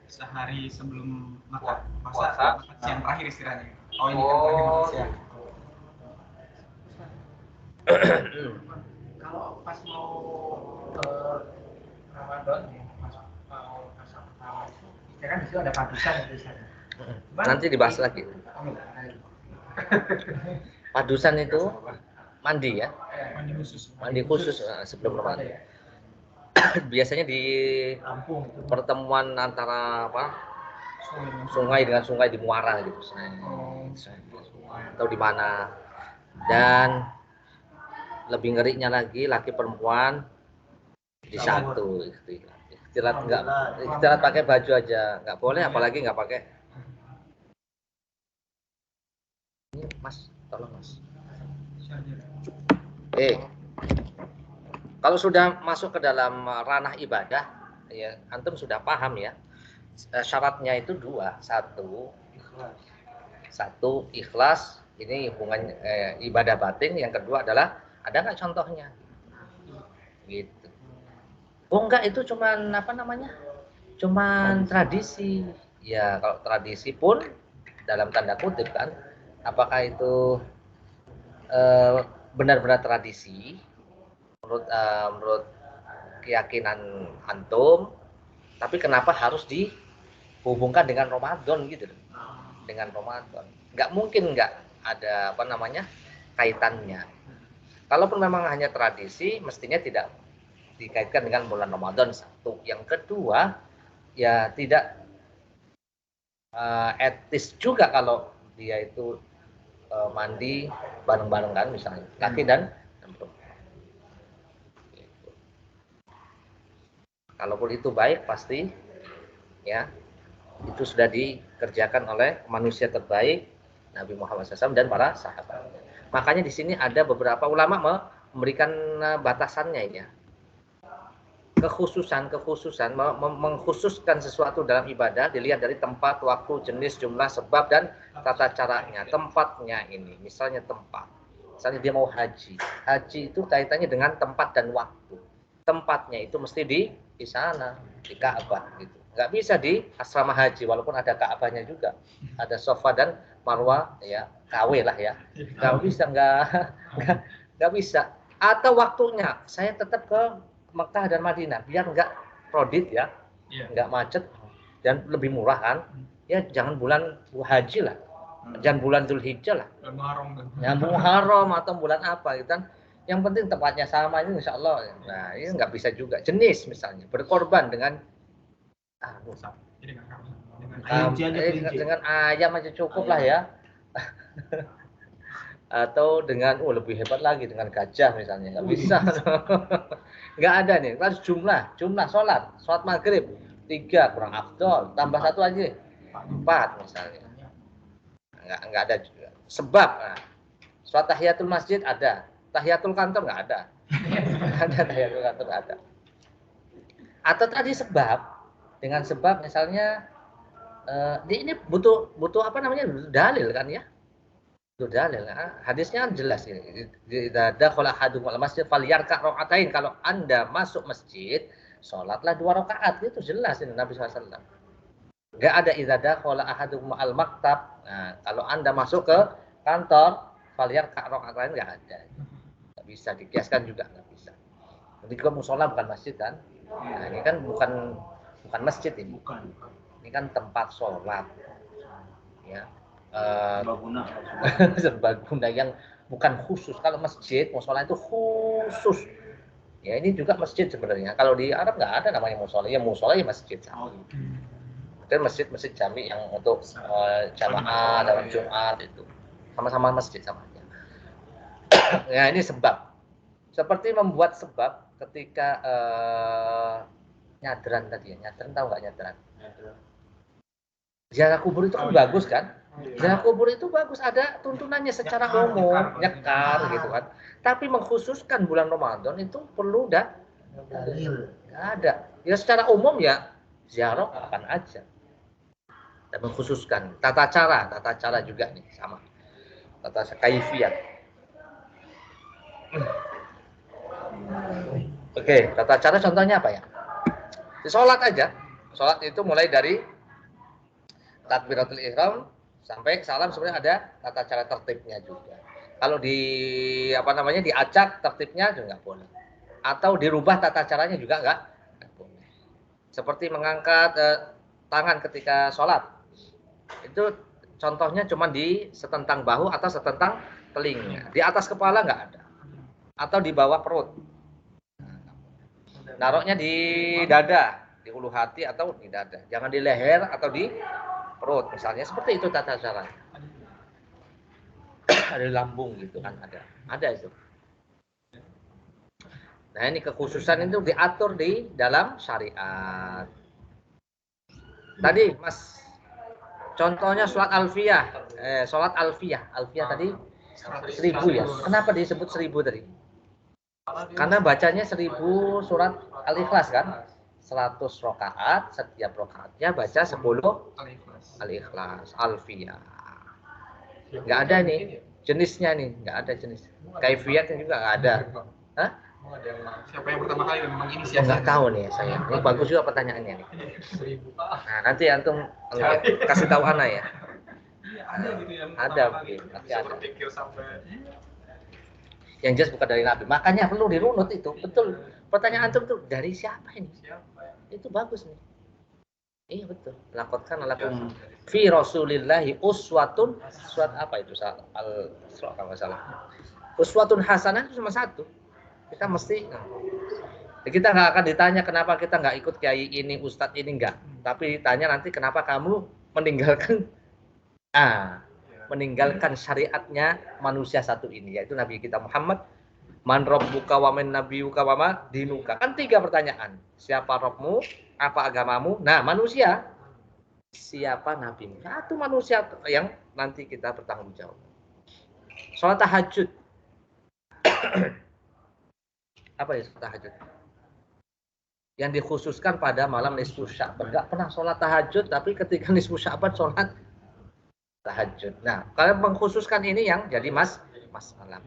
sehari sebelum makan puasa siang terakhir istilahnya. Oh ini kan terakhir makan siang. Kalau pas mau Ramadan ya, mau puasa pertama itu, ya kan disitu ada padusan di sana. Nanti dibahas lagi. Padusan itu mandi ya, mandi khusus sebelum Ramadan. Biasanya di pertemuan antara sungai dengan sungai di muara gitu, atau di mana. Dan lebih ngerinya lagi laki perempuan di satu istirahat pakai baju aja nggak boleh, apalagi nggak pakai. Ini Mas, tolong Mas. Kalau sudah masuk ke dalam ranah ibadah, ya antum sudah paham ya. Syaratnya itu dua, satu ikhlas, ini hubungan ibadah batin. Yang kedua adalah ada nggak contohnya, gitu. Oh enggak, itu cuman cuman tradisi. Ya kalau tradisi pun dalam tanda kutip kan, apakah itu benar-benar tradisi menurut keyakinan antum, tapi kenapa harus dihubungkan dengan Ramadan gitu, dengan Ramadan? Nggak mungkin nggak ada kaitannya. Kalaupun memang hanya tradisi, mestinya tidak dikaitkan dengan bulan Ramadan, satu. Yang kedua, ya tidak etis juga kalau dia itu mandi bareng-bareng kan, misalnya laki dan perempuan. Kalaupun itu baik, pasti ya itu sudah dikerjakan oleh manusia terbaik Nabi Muhammad SAW dan para sahabat. Makanya di sini ada beberapa ulama memberikan batasannya ya. Kekhususan mengkhususkan sesuatu dalam ibadah dilihat dari tempat, waktu, jenis, jumlah, sebab dan tata caranya. Tempatnya ini, misalnya tempat. Misalnya dia mau haji. Haji itu kaitannya dengan tempat dan waktu. Tempatnya itu mesti di sana, di Ka'bah gitu. Nggak bisa di asrama haji, walaupun ada Ka'bahnya juga. Ada Safa dan Marwah, ya KW lah ya. Nggak bisa. Atau waktunya, saya tetap ke Mekah dan Madinah, biar nggak krodit ya, nggak macet dan lebih murah kan. Ya jangan bulan haji lah, jangan bulan Dzulhijjah lah, yang Muharram atau bulan apa gitu kan. Yang penting tempatnya sama, ini insya Allah. Nah ini nggak bisa juga. Jenis misalnya berkorban dengan dengan ayam aja cukup lah ya. Atau dengan lebih hebat lagi dengan gajah misalnya, nggak bisa. Nggak ada nih. Harus jumlah sholat maghrib 3 kurang afdol, tambah 1 aja 4 misalnya. Nggak ada juga. Sebab sholat tahiyatul masjid ada, tahiyatul kantor nggak ada. Ada tahiyatul kantor nggak ada. Atau tadi dengan sebab misalnya ini butuh dalil kan ya. Dalil. Hadisnya kan jelas ini. Idza dakhala ahadukum al-masjid falyarka' rak'atain. Kalau Anda masuk masjid, salatlah 2 rakaat. Itu jelas ini Nabi SAW. Enggak ada idza dakhala ahadukum al-maktab. Nah, kalau Anda masuk ke kantor, falyarka' rak'atain, enggak ada. Enggak bisa dikiaskan juga, enggak bisa. Jadi kalau musola bukan masjid kan? Nah, ini kan bukan masjid ini. Bukan. Ini kan tempat sholat. Ya. Serbaguna. Serbaguna yang bukan khusus. Kalau masjid, musola itu khusus. Ya ini juga masjid sebenarnya. Kalau di Arab nggak ada namanya musola. Ya musola ya masjid. Dan masjid jami yang untuk jamaah dalam Jumat itu sama-sama masjid sama aja. Ya ini sebab. Seperti membuat sebab ketika nyadran tadi ya. Nyadran tahu nggak nyadran? Ziarah kubur itu kan bagus kan? Ziarah kubur itu bagus, ada tuntunannya secara umum, nyekar gitu kan. Tapi mengkhususkan bulan Ramadan itu perlu dalil. Nggak ada. Ya secara umum ya ziarah kapan aja. Dan mengkhususkan tata cara juga nih sama. Tata kaifiyat. Oke, tata cara contohnya apa ya? Di sholat aja. Sholat itu mulai dari takbiratul ihram sampai salam sebenarnya ada tata cara tertibnya juga. Kalau diacak tertibnya juga nggak boleh. Atau dirubah tata caranya juga nggak boleh. Seperti mengangkat tangan ketika sholat. Itu contohnya cuma di setentang bahu atau setentang telinga. Di atas kepala nggak ada. Atau di bawah perut. Naruhnya di dada, di ulu hati atau di dada. Jangan di leher atau di perut misalnya, seperti itu tata cara. Ada lambung gitu kan, ada itu. Nah ini kekhususan itu diatur di dalam syariat. Tadi Mas contohnya sholat alfiyah, alfiyah tadi 1000 ya. Kenapa disebut 1000 tadi? Karena bacanya 1000 surat Al-Ikhlas kan? 100 rakaat, setiap rakaatnya baca 10 Al-Ikhlas, alfiyah. Nggak ada nih jenisnya nih, nggak ada jenis. Kaifiyatnya juga nggak ada. Hah? Siapa yang pertama kali memang inisiasi? Nggak tahu nih saya. Ini bagus juga pertanyaannya nih. Nah nanti antum kasih tahu Ana ya. Ada gitu yang ada mungkin, pasti ada. Yang jelas bukan dari Nabi. Makanya perlu dirunut itu. Betul. Pertanyaan antum tuh dari siapa ini? Itu bagus nih. Iya betul. Laqad kana lakum fi Rasulillahi uswatun. Surat apa itu? Al-Isra kalau salah. Uswatun hasanah itu cuma satu. Kita mesti kita nggak akan ditanya kenapa kita nggak ikut kiai ini, ustadz ini enggak. Tapi ditanya nanti kenapa kamu meninggalkan syariatnya manusia satu ini, yaitu Nabi kita Muhammad. Man rabbuka wa man nabiyuka wa ma dinuka. Kan 3 pertanyaan. Siapa Rabbmu? Apa agamamu? Nah, manusia. Siapa nabimu? Satu manusia yang nanti kita bertanggung jawab. Sholat tahajud. Apa ya sholat tahajud? Yang dikhususkan pada malam nisfu Sya'ban. Enggak pernah sholat tahajud, tapi ketika nisfu Sya'ban sholat tahajud. Nah, kalau mengkhususkan ini yang jadi masalah.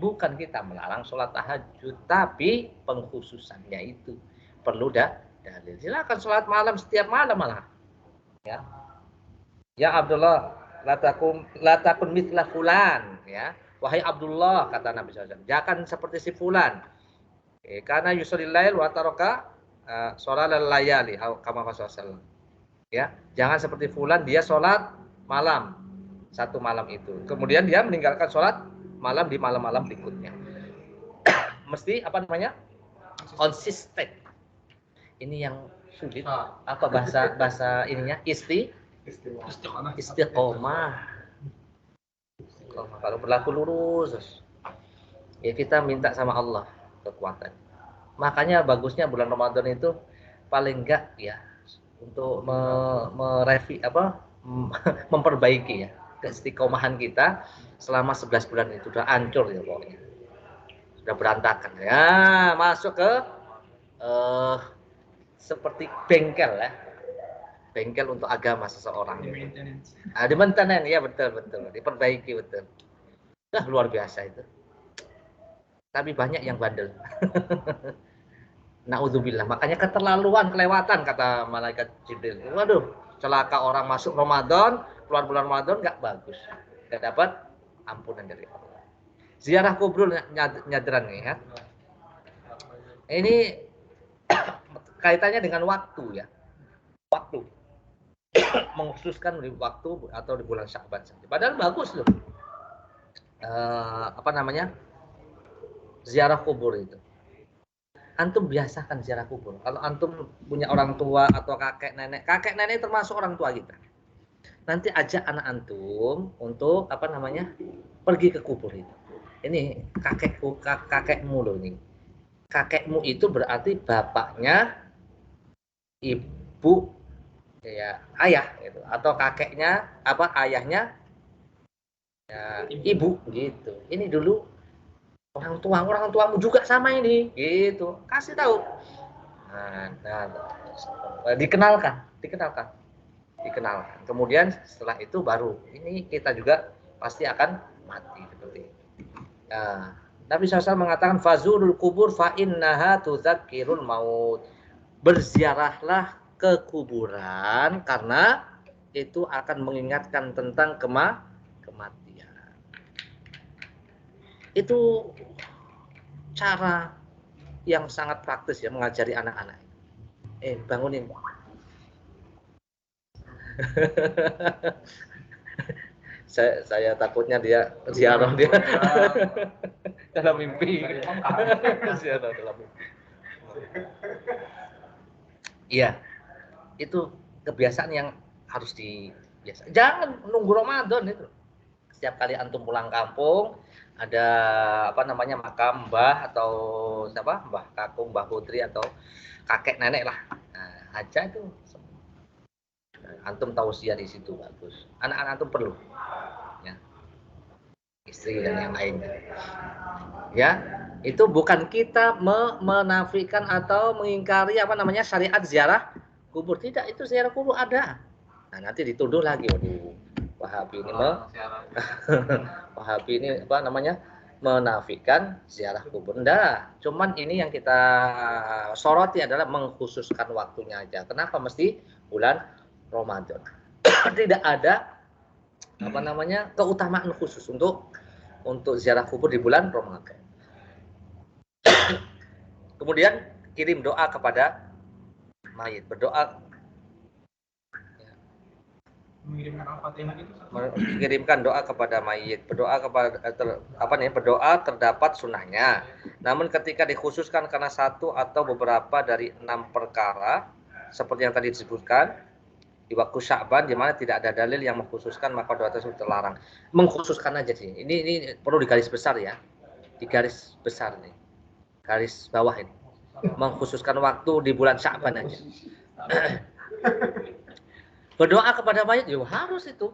Bukan kita melarang sholat tahajud, tapi pengkhususannya itu perlu dalil. Silakan sholat malam setiap malam malah. Ya, ya Abdullah, la takun mithla fulan. Ya, wahai Abdullah kata Nabi SAW, jangan seperti si fulan. Karena yusallil lail wa taraka sholal layali, kama Rasulullah. Ya, jangan seperti fulan dia sholat malam satu malam itu. Kemudian dia meninggalkan sholat malam di malam-malam berikutnya. Mesti konsisten. Ini yang sulit. Apa bahasa ininya? Istiqomah. Kalau berlaku lurus, ya kita minta sama Allah kekuatan. Makanya bagusnya bulan Ramadan itu paling enggak ya untuk memperbaiki ya keistiqomahan kita selama 11 bulan itu sudah hancur ya pokoknya. Sudah berantakan ya, masuk ke seperti bengkel ya. Bengkel untuk agama seseorang. Di maintenance ya betul. Diperbaiki betul. Luar biasa itu. Tapi banyak yang bandel. Naudzubillah. Makanya keterlaluan, kelewatan kata malaikat Jibril. Waduh, celaka orang masuk Ramadan, keluar bulan Ramadan nggak bagus. Nggak dapat ampunan dari Allah. Ziarah kubur nyadran nih ya. Ini kaitannya dengan waktu ya. Waktu. Mengkhususkan di waktu atau di bulan Sya'ban saja. Padahal bagus loh. Ziarah kubur itu. Antum biasakan ziarah kubur. Kalau antum punya orang tua atau kakek nenek termasuk orang tua kita. Nanti ajak anak antum untuk pergi ke kubur itu. Ini kakekmu loh ini. Kakekmu itu berarti bapaknya ibu ya ayah gitu, atau kakeknya ayahnya ya, ibu gitu. Ini dulu orang tuamu juga sama ini gitu. Kasih tahu. Dikenalkan. Kemudian setelah itu baru ini kita juga pasti akan mati seperti itu. Nah, Nabi SAW mengatakan fazurul kubur fa innaha tudzakirul maut. Berziarahlah ke kuburan karena itu akan mengingatkan tentang kematian. Itu cara yang sangat praktis ya mengajari anak-anak. Bangunin. saya takutnya dia ziarah dia dalam mimpi. Ziarah dalam mimpi. Iya, itu kebiasaan yang harus dibiasakan. Jangan nunggu Ramadan itu. Setiap kali antum pulang kampung ada makam mbah atau siapa, mbah kakung, mbah putri atau kakek nenek lah. Nah, aja itu. Antum tausiah di situ bagus. Anak-anak antum perlu, ya. Istri dan yang lain. Ya, itu bukan kita menafikan atau mengingkari syariat ziarah kubur. Tidak, itu ziarah kubur ada. Nah, nanti dituduh lagi, waduh, Wahabi ini Wahabi ini menafikan ziarah kubur. Enggak, cuman ini yang kita soroti adalah mengkhususkan waktunya aja. Kenapa mesti bulan Ramadan? Tidak ada keutamaan khusus untuk ziarah kubur di bulan Ramadan. Kemudian kirim doa kepada mayit, berdoa. Mengirimkan Al-Fatihah itu. Mengirimkan doa kepada mayit, berdoa terdapat sunnahnya. Namun ketika dikhususkan karena satu atau beberapa dari 6 perkara seperti yang tadi disebutkan di waktu Sya'ban di mana tidak ada dalil yang mengkhususkan, maka doa tersebut terlarang. Mengkhususkan aja sih. Ini perlu digaris besar ya. Di garis besar nih. Garis bawah ini. Mengkhususkan waktu di bulan Sya'ban aja. Berdoa kepada mayit ya harus itu.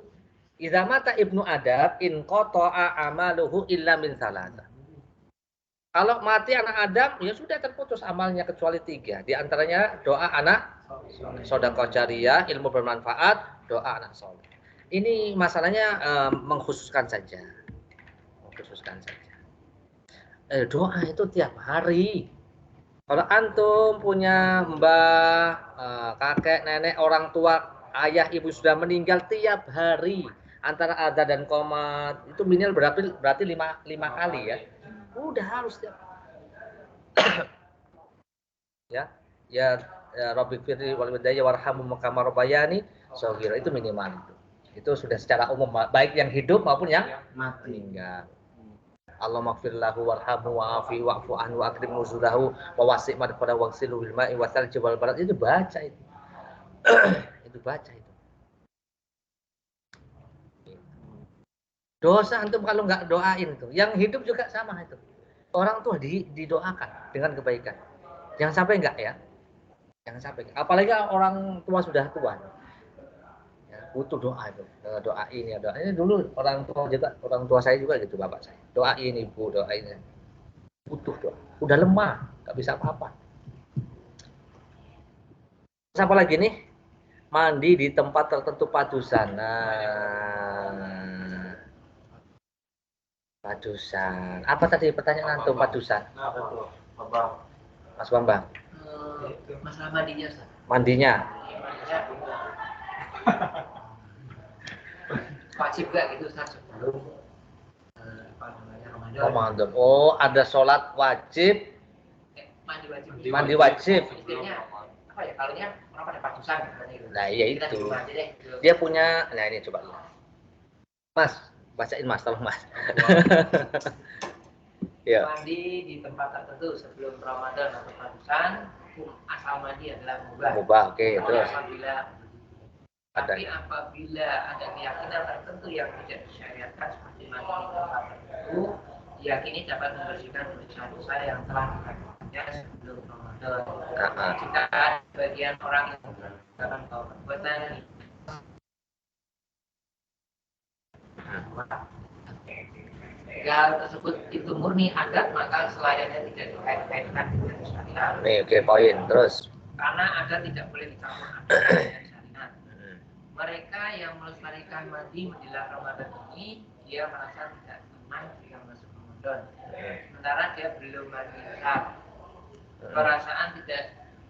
Idza mata ibnu Adam in qata'a amaluhu illa min salatah. Kalau mati anak Adam ya sudah terputus amalnya kecuali 3. Di antaranya doa anak sedekah jariyah, ilmu bermanfaat, doa anak saleh. Ini masalahnya mengkhususkan saja. Doa itu tiap hari. Kalau antum punya mbah, kakek, nenek, orang tua, ayah, ibu sudah meninggal, tiap hari antara adzan dan qomat itu minimal berarti 5 kali ya. Udah harus tiap. ya Rabbi firli wal walidayya warhamhum kama rabbayani shaghira, itu minimal itu. Itu sudah secara umum baik yang hidup maupun yang meninggal. Allahumma ighfir lahu warhamhu wa'afi wa'fu anhu wa akrim nuzulahu wa wasi' madkhala waghsilhu bil ma'i wasalji wal barad. Itu baca itu. Itu baca itu. Dosa antum kalau nggak doain itu. Yang hidup juga sama itu. Orang tua didoakan dengan kebaikan. Jangan sampai enggak ya. Jangan sampai. Apalagi orang tua sudah tua. Ya, butuh doa itu. Doain ya, doain. Dulu orang tua saya juga gitu, bapak saya. Doain ibu, doain. Butuh doa. Udah lemah, nggak bisa apa-apa. Siapa lagi nih? Mandi di tempat tertentu padusan. Padusan. Apa tadi pertanyaan antum padusan? Mas Bambang. Masalah mandinya, Ustaz. Mandinya. Wajib gak gitu, Ustaz, sebelum Ramadan. Oh, ada sholat wajib. Mandi wajib. Mandi wajib. apa ya, kalaunya orang pada padusan gitu. Nah, iya Kita itu. di rumah aja deh. Dia punya, nah ini coba lihat. Mas, bacain Mas, tolong Mas. Ya. Mandi di tempat tertentu sebelum Ramadan atau padusan, hukum asal mandi adalah mubah. Mubah, oke, terus. Tapi apabila ada keyakinan tertentu yang tidak disyariatkan seperti mandi di tempat tertentu, diyakini dapat membersihkan dosa-dosa yang telah dilakukannya sebelum Ramadan. Jika ada bagian orang yang melakukan perbuatan jika hal tersebut itu murni adat, maka selayaknya tidak dikait-kaitkan dengan syariat. Oke, poin. Terus. Karena adat tidak boleh dicampur adat dengan syariat. Mereka yang melestarikan mandi menjelang Ramadan ini, dia merasa tidak tenang jika masuk Ramadan. Sementara dia belum mandi besar. Perasaan tidak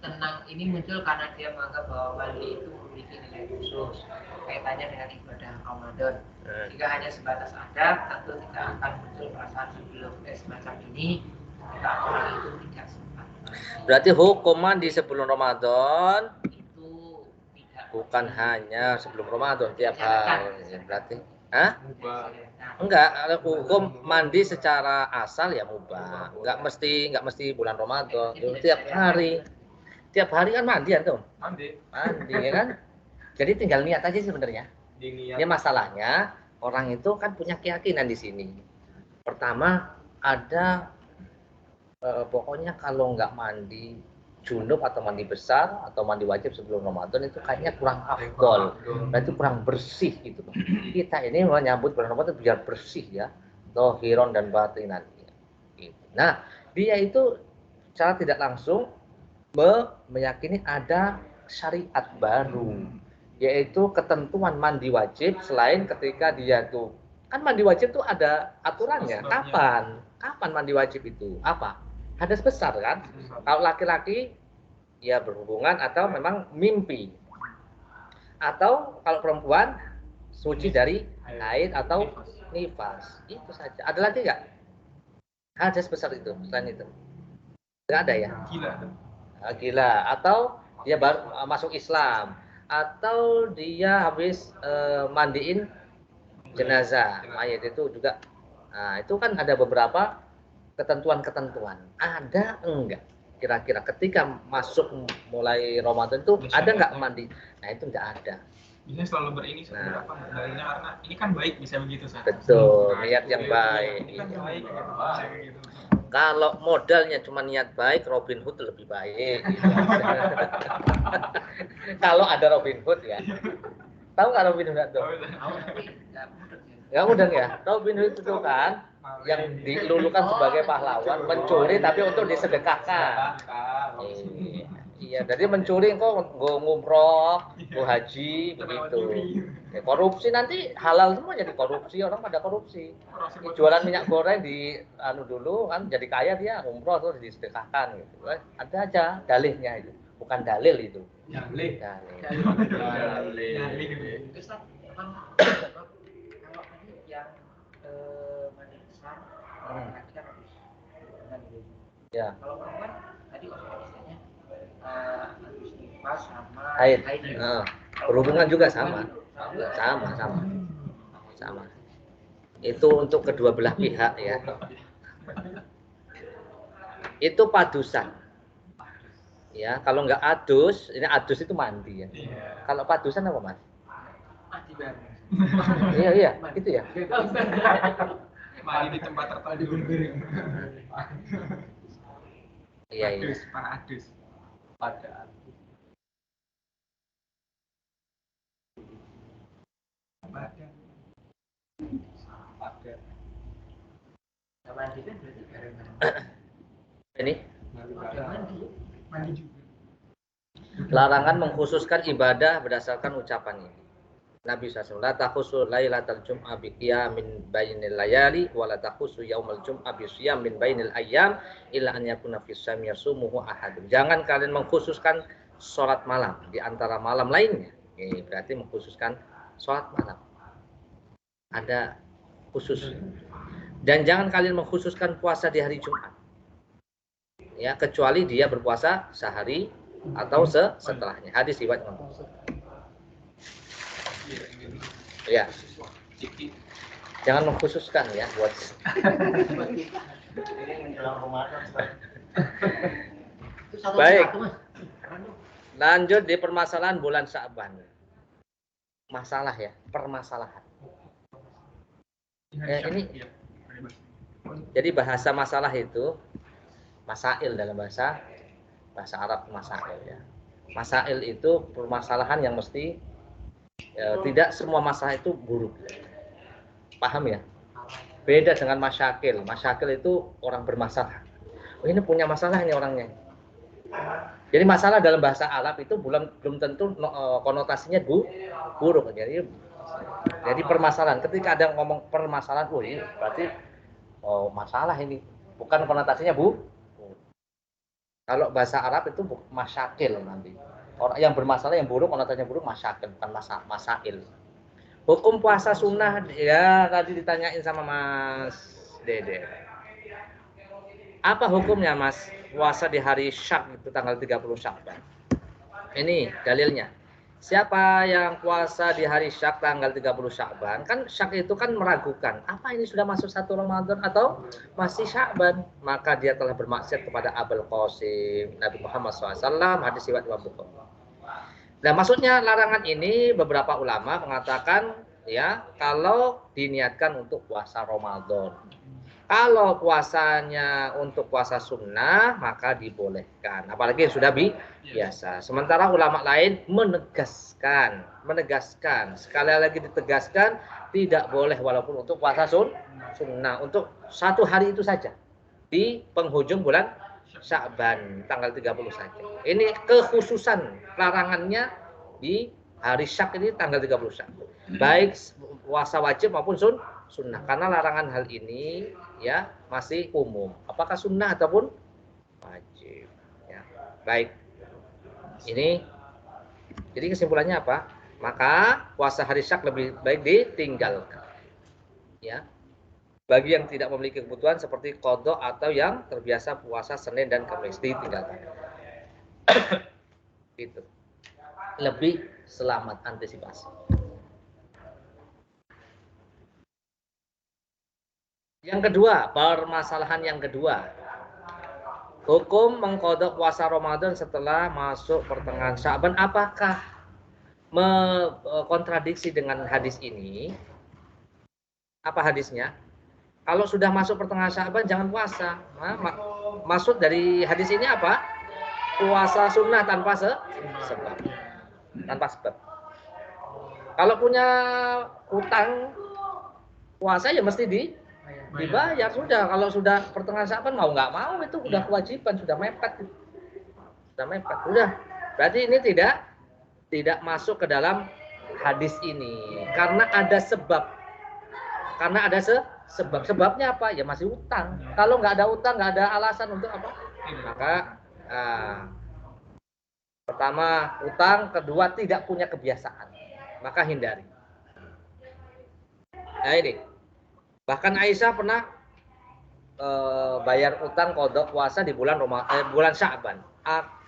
tenang ini muncul karena dia menganggap bahwa mandi itu memiliki nilai khusus kaitannya dengan ibadah Ramadan. Jika hanya sebatas adab, tentu tidak akan muncul perasaan sebelum semacam ini jika orang itu tidak sempat. Berarti hukum mandi sebelum Ramadan itu tidak bukan hanya sebelum Ramadan, tiap hari. Berarti, Enggak, hukum mandi secara asal ya mubah. Enggak mesti bulan Ramadan. Tiap hari. Tiap hari kan mandi ya tuh. mandi Ya kan? Jadi tinggal niat aja sebenarnya. diniat. Ini masalahnya orang itu kan punya keyakinan di sini. Pertama ada pokoknya kalau nggak mandi junub atau mandi besar atau mandi wajib sebelum Ramadan itu kayaknya kurang afdol. Berarti kurang bersih gitu. Kita ini menyambut bulan Ramadan biar bersih ya, zahiran dan batinan. Nah, dia itu secara tidak langsung meyakini ada syariat baru, yaitu ketentuan mandi wajib selain ketika dia tuh kan mandi wajib tuh ada aturannya. Kapan mandi wajib itu? Apa? Hadas besar kan? Kalau laki-laki ya berhubungan atau memang mimpi. Atau kalau perempuan suci dari haid atau nifas. Itu saja. Ada lagi nggak? Hadas besar itu selain itu? Nggak ada ya? Gila. Atau dia baru masuk Islam, atau dia habis mandiin jenazah mayat itu juga. Nah, itu kan ada beberapa ketentuan-ketentuan. Ada enggak? Kira-kira ketika masuk mulai Ramadan itu ada enggak mandi? Nah, itu enggak ada. Biasanya selalu berini sebenarnya apa dalilnya karena ini kan baik bisa begitu San. Betul, niat yang baik. Ini kan baik gitu. Kalau modalnya cuma niat baik, Robin Hood lebih baik. Gitu. Kalau ada Robin Hood ya. Tahu nggak Robin Hood tuh? Ya mudeng ya. Robin Hood itu kan yang dilulukan sebagai pahlawan, mencuri tapi untuk disedekahkan. Iya, jadi mencuri kok ngumroh, haji, begitu. Ya, korupsi nanti halal semua jadi korupsi, orang pada korupsi. Jualan minyak goreng di dulu kan jadi kaya dia ngumroh terus disedekahkan gitu. Ada aja dalihnya itu, bukan dalil itu. Dalih. Ustaz, kalau tadi yang mandi besar, laki-laki kan harus mandi. Ya. Kalau perempuan tadi istilahnya harus nifas sama Haid. haid. Berhubungan juga sama. Itu untuk kedua belah pihak ya. Itu padusan. Ya, kalau nggak adus, ini adus itu mandi ya. Kalau padusan apa Mas? Mandi bareng. Iya, gitu ya. Mandi di tempat tertentu. Iya. Para adus. Pada Mandi kan berarti bareng-bareng. Ini mandi juga. larangan mengkhususkan ibadah berdasarkan ucapan ini. Nabi SAW, la takhusu lailatal jum'ah bi qiyamin bainil layali wa la takhusu yaumal jum'ah bi siyam min bainil ayyam illa an yakuna fi sami yasumuhu ahadun. Jangan kalian mengkhususkan salat malam di antara malam lainnya. Ini berarti mengkhususkan salat malam. Ada khusus. Dan jangan kalian mengkhususkan puasa di hari Jumat. Ya, kecuali dia berpuasa sehari atau setelahnya. Hadis riwayat Imam Bukhari. Ya. Jangan mengkhususkan ya buat baik. Lanjut di permasalahan bulan Sya'ban. Masalah ya, permasalahan. Ini jadi bahasa masalah itu masail dalam bahasa Arab, masail ya. Masail itu permasalahan yang mesti tidak semua masalah itu buruk. Paham ya? Beda dengan masyakil. Masyakil itu orang bermasalah. Oh, ini punya masalah ini orangnya. Jadi masalah dalam bahasa Arab itu belum tentu konotasinya buruk. Jadi permasalahan. Ketika ada ngomong permasalahan, oh ini berarti masalah ini. Bukan konotasinya Kalau bahasa Arab itu masyakil nanti. Orang yang bermasalah yang buruk konotasinya buruk masyakil, bukan masail. Hukum puasa sunnah ya tadi ditanyain sama Mas Dede. Apa hukumnya Mas puasa di hari Syak itu tanggal 30 Sya'ban? Ini dalilnya. Siapa yang puasa di hari Syak tanggal 30 Sya'ban, kan Syak itu kan meragukan, apa ini sudah masuk 1 Ramadan atau masih Sya'ban? Maka dia telah bermaksiat kepada Abul Qasim Nabi Muhammad SAW, hadis riwayat Imam Bukhari. Nah, maksudnya larangan ini beberapa ulama mengatakan ya kalau diniatkan untuk puasa Ramadan. Kalau puasanya untuk puasa sunnah maka dibolehkan, apalagi yang sudah biasa. Sementara ulama lain menegaskan, sekali lagi ditegaskan tidak boleh walaupun untuk puasa sunnah, untuk 1 hari itu saja di penghujung bulan Sya'ban tanggal 30 saja. Ini kekhususan larangannya di hari Syak ini tanggal 30 Sya'ban. Baik puasa wajib maupun sunnah, karena larangan hal ini ya masih umum. Apakah sunnah ataupun wajib? Ya. Baik. Ini jadi kesimpulannya apa? Maka puasa hari Syak lebih baik ditinggalkan. Ya. Bagi yang tidak memiliki kebutuhan seperti qadha atau yang terbiasa puasa Senin dan Kamis ditinggalkan. Itu. Lebih selamat antisipasi. Yang kedua, permasalahan yang kedua. Hukum mengqadha puasa Ramadan setelah masuk pertengahan Sya'ban, apakah kontradiksi dengan hadis ini? Apa hadisnya? Kalau sudah masuk pertengahan Sya'ban jangan puasa. Nah, maksud dari hadis ini apa? Puasa sunnah tanpa sebab. Tanpa sebab. Kalau punya utang puasa ya mesti dibayar sudah. Kalau sudah pertengahan Sya'ban mau nggak mau itu udah kewajiban, sudah mepet. Udah. Berarti ini tidak masuk ke dalam hadis ini karena ada sebab. Sebabnya apa? Ya masih utang. Kalau nggak ada utang, nggak ada alasan untuk apa? Maka pertama utang, kedua tidak punya kebiasaan, maka hindari. Nah ini, bahkan Aisyah pernah bayar utang qadha puasa di bulan Sya'ban.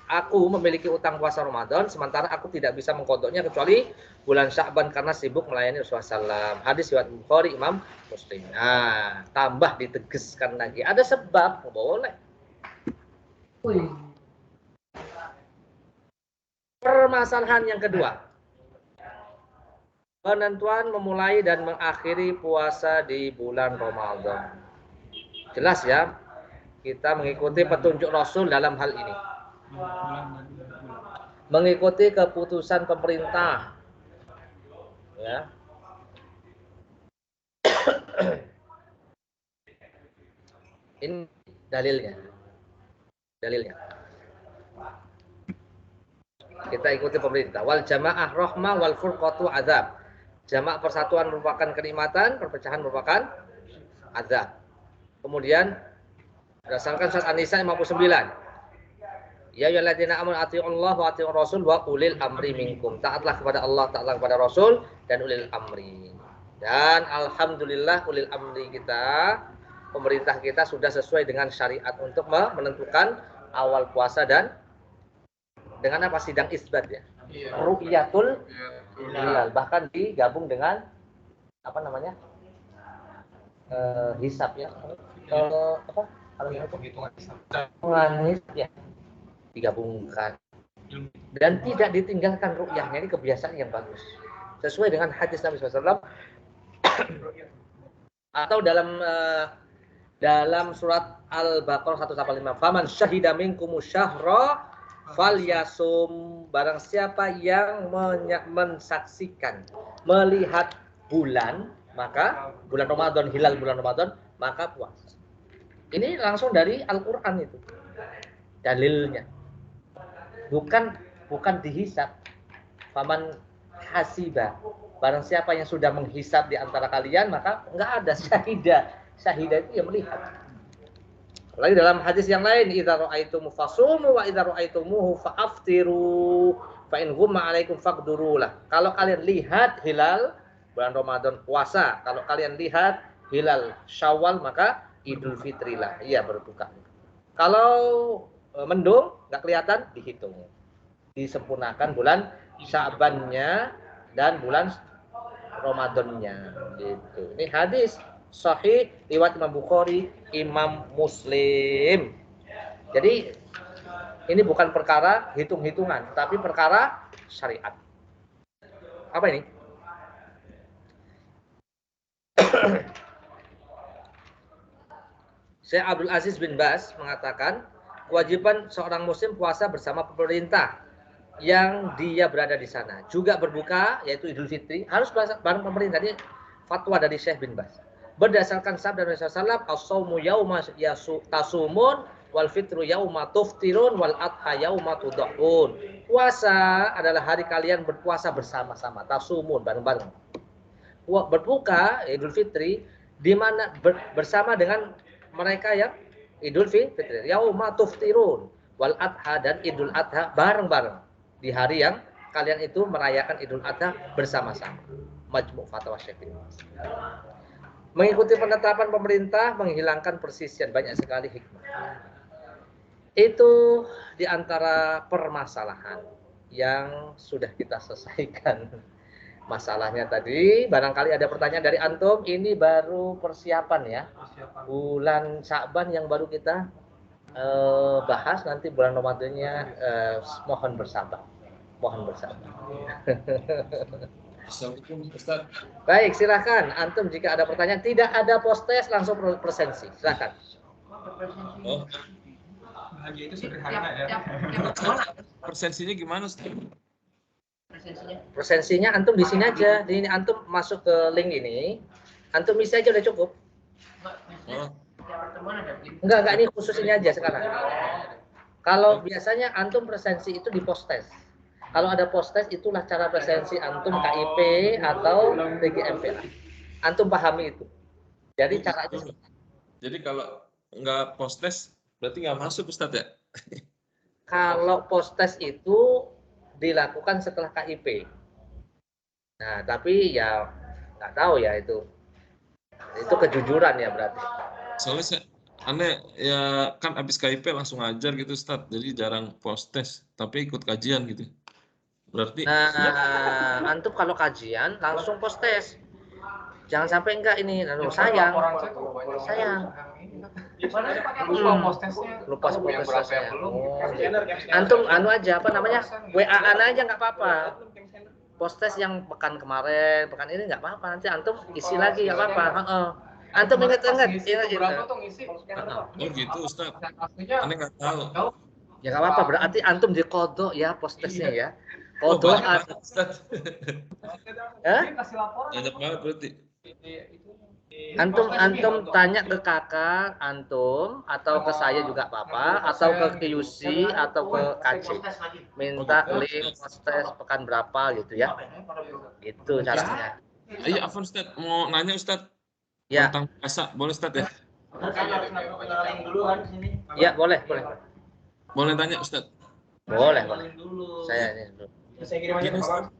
Aku memiliki utang puasa Ramadan, sementara aku tidak bisa mengqadhanya kecuali bulan Sya'ban karena sibuk melayani Rasulullah SAW. Hadis riwayat Bukhari, Imam Muslim. Nah, tambah ditegaskan lagi. Ada sebab, boleh. Permasalahan yang kedua. Penentuan memulai dan mengakhiri puasa di bulan Ramadan. Jelas ya, kita mengikuti petunjuk Rasul dalam hal ini. Mengikuti keputusan pemerintah. Ya. Ini dalilnya. Kita ikuti pemerintah. Wal jamaah rahmah wal furqatu azab. Jamaah persatuan merupakan kenikmatan, perpecahan merupakan azab. Kemudian berdasarkan surat An-Nisa 59. Ya ayyuhalladzina amanu atiiullaha wa atiiur rasul wa ulil amri minkum. Taatlah kepada Allah, taatlah kepada Rasul dan ulil amri. Dan alhamdulillah ulil amri kita, pemerintah kita sudah sesuai dengan syariat untuk menentukan awal puasa dan dengan apa? Sidang isbat ya. Ru'yatul hilal, bahkan digabung dengan apa namanya? Hisab ya. Apa? Penghitungan hisab ya. Digabungkan. Dan tidak ditinggalkan ru'yahnya, ini kebiasaan yang bagus. Sesuai dengan hadis Nabi SAW. Atau dalam surat Al-Baqarah 185, faman syahida minkum syahra falyasum, barang siapa yang mensaksikan, melihat bulan, maka bulan Ramadan, hilal bulan Ramadan, maka puasa. Ini langsung dari Al-Qur'an itu. Dalilnya. Bukan dihisab. Faman hasiba, barang siapa yang sudah menghisab di antara kalian, maka enggak ada syahida. Syahida itu yang melihat. Lagi dalam hadis yang lain, idza ra'aitumu fasumu wa idza ra'aitumuhu fa'aftiru fa in ghumma 'alaikum faqdurulah. Kalau kalian lihat hilal bulan Ramadan, puasa. Kalau kalian lihat hilal Syawal, maka Idul Fitrilah, iya berbuka. Kalau mendung nggak kelihatan, dihitung, disempurnakan bulan Sya'bannya dan bulan Ramadannya gitu. Ini hadis sahih riwayat Imam Bukhari, Imam Muslim. Jadi ini bukan perkara hitung-hitungan, tapi perkara syariat. Apa ini? Syekh Abdul Aziz bin Baz mengatakan kewajiban seorang muslim puasa bersama pemerintah yang dia berada di sana. Juga berbuka, yaitu Idul Fitri, harus bareng pemerintah. Ini fatwa dari Syekh bin Baz. Berdasarkan sabda Nabi SAW, as-shaumu yauma tasumun wal fitru yauma tuftirun wal adha yauma tudhun. Puasa adalah hari kalian berpuasa bersama-sama, tasumun, bareng-bareng. Berbuka, Idul Fitri, di mana bersama dengan mereka yang Idul Fitri, yauma tuftirun wal adha, dan Idul Adha bareng-bareng di hari yang kalian itu merayakan Idul Adha bersama-sama. Majmu' Fatwa Syekh bin Baz. Mengikuti penetapan pemerintah menghilangkan persisian, banyak sekali hikmah. Itu di antara permasalahan yang sudah kita selesaikan. Masalahnya tadi, barangkali ada pertanyaan dari antum, ini baru persiapan ya. Bulan Sya'ban yang baru kita bahas, nanti bulan Ramadannya mohon bersabar. Mohon bersabar. Assalamualaikum Ustaz. Baik, silakan antum jika ada pertanyaan. Tidak ada post-test, langsung presensi. Silakan. Oh, Bahagia itu sederhana ya. presensinya gimana Ustaz? Presensinya antum di sini aja. Ini antum masuk ke link ini. Antum isi aja udah cukup. Oh, Enggak, ini khusus ini aja sekarang. Kalau biasanya antum presensi itu di post-test. Kalau ada post-test, itulah cara presensi antum KIP atau TGMPA. Antum pahami itu. Jadi caranya. jadi kalau nggak post-test berarti nggak masuk Ustaz ya? Kalau post-test itu dilakukan setelah KIP. Nah, tapi ya nggak tahu ya itu kejujuran ya berarti. Soalnya aneh ya, kan abis KIP langsung ngajar gitu Ustaz, jadi jarang post-test tapi ikut kajian gitu. Berarti Antum kalau kajian langsung post-test. Jangan sampai enggak ini, sayang. Lupa post-testnya. Antum aja apa namanya? WA-an aja nggak apa-apa. Post-test yang pekan kemarin, pekan ini nggak apa-apa. Nanti antum isi lagi nggak apa-apa. Antum ingat. oh gitu Ustaz. Aneh nggak tahu. Ya nggak apa-apa. Berarti antum dikodok ya post-testnya ya. Oh, Kodok banyak Ustaz. Laporan. Banyak banget berarti. Antum tanya ke kakak antum atau ke saya juga apa-apa, atau ke QC atau ke KC, minta link post-test pekan berapa gitu ya. Itu caranya. Iya, Afwan Ustaz, mau nanya Ustaz Ya. tentang puasa, boleh Ustaz ya? Ya, boleh. Boleh tanya Ustaz? Boleh. Saya ini dulu. Gini Ustaz,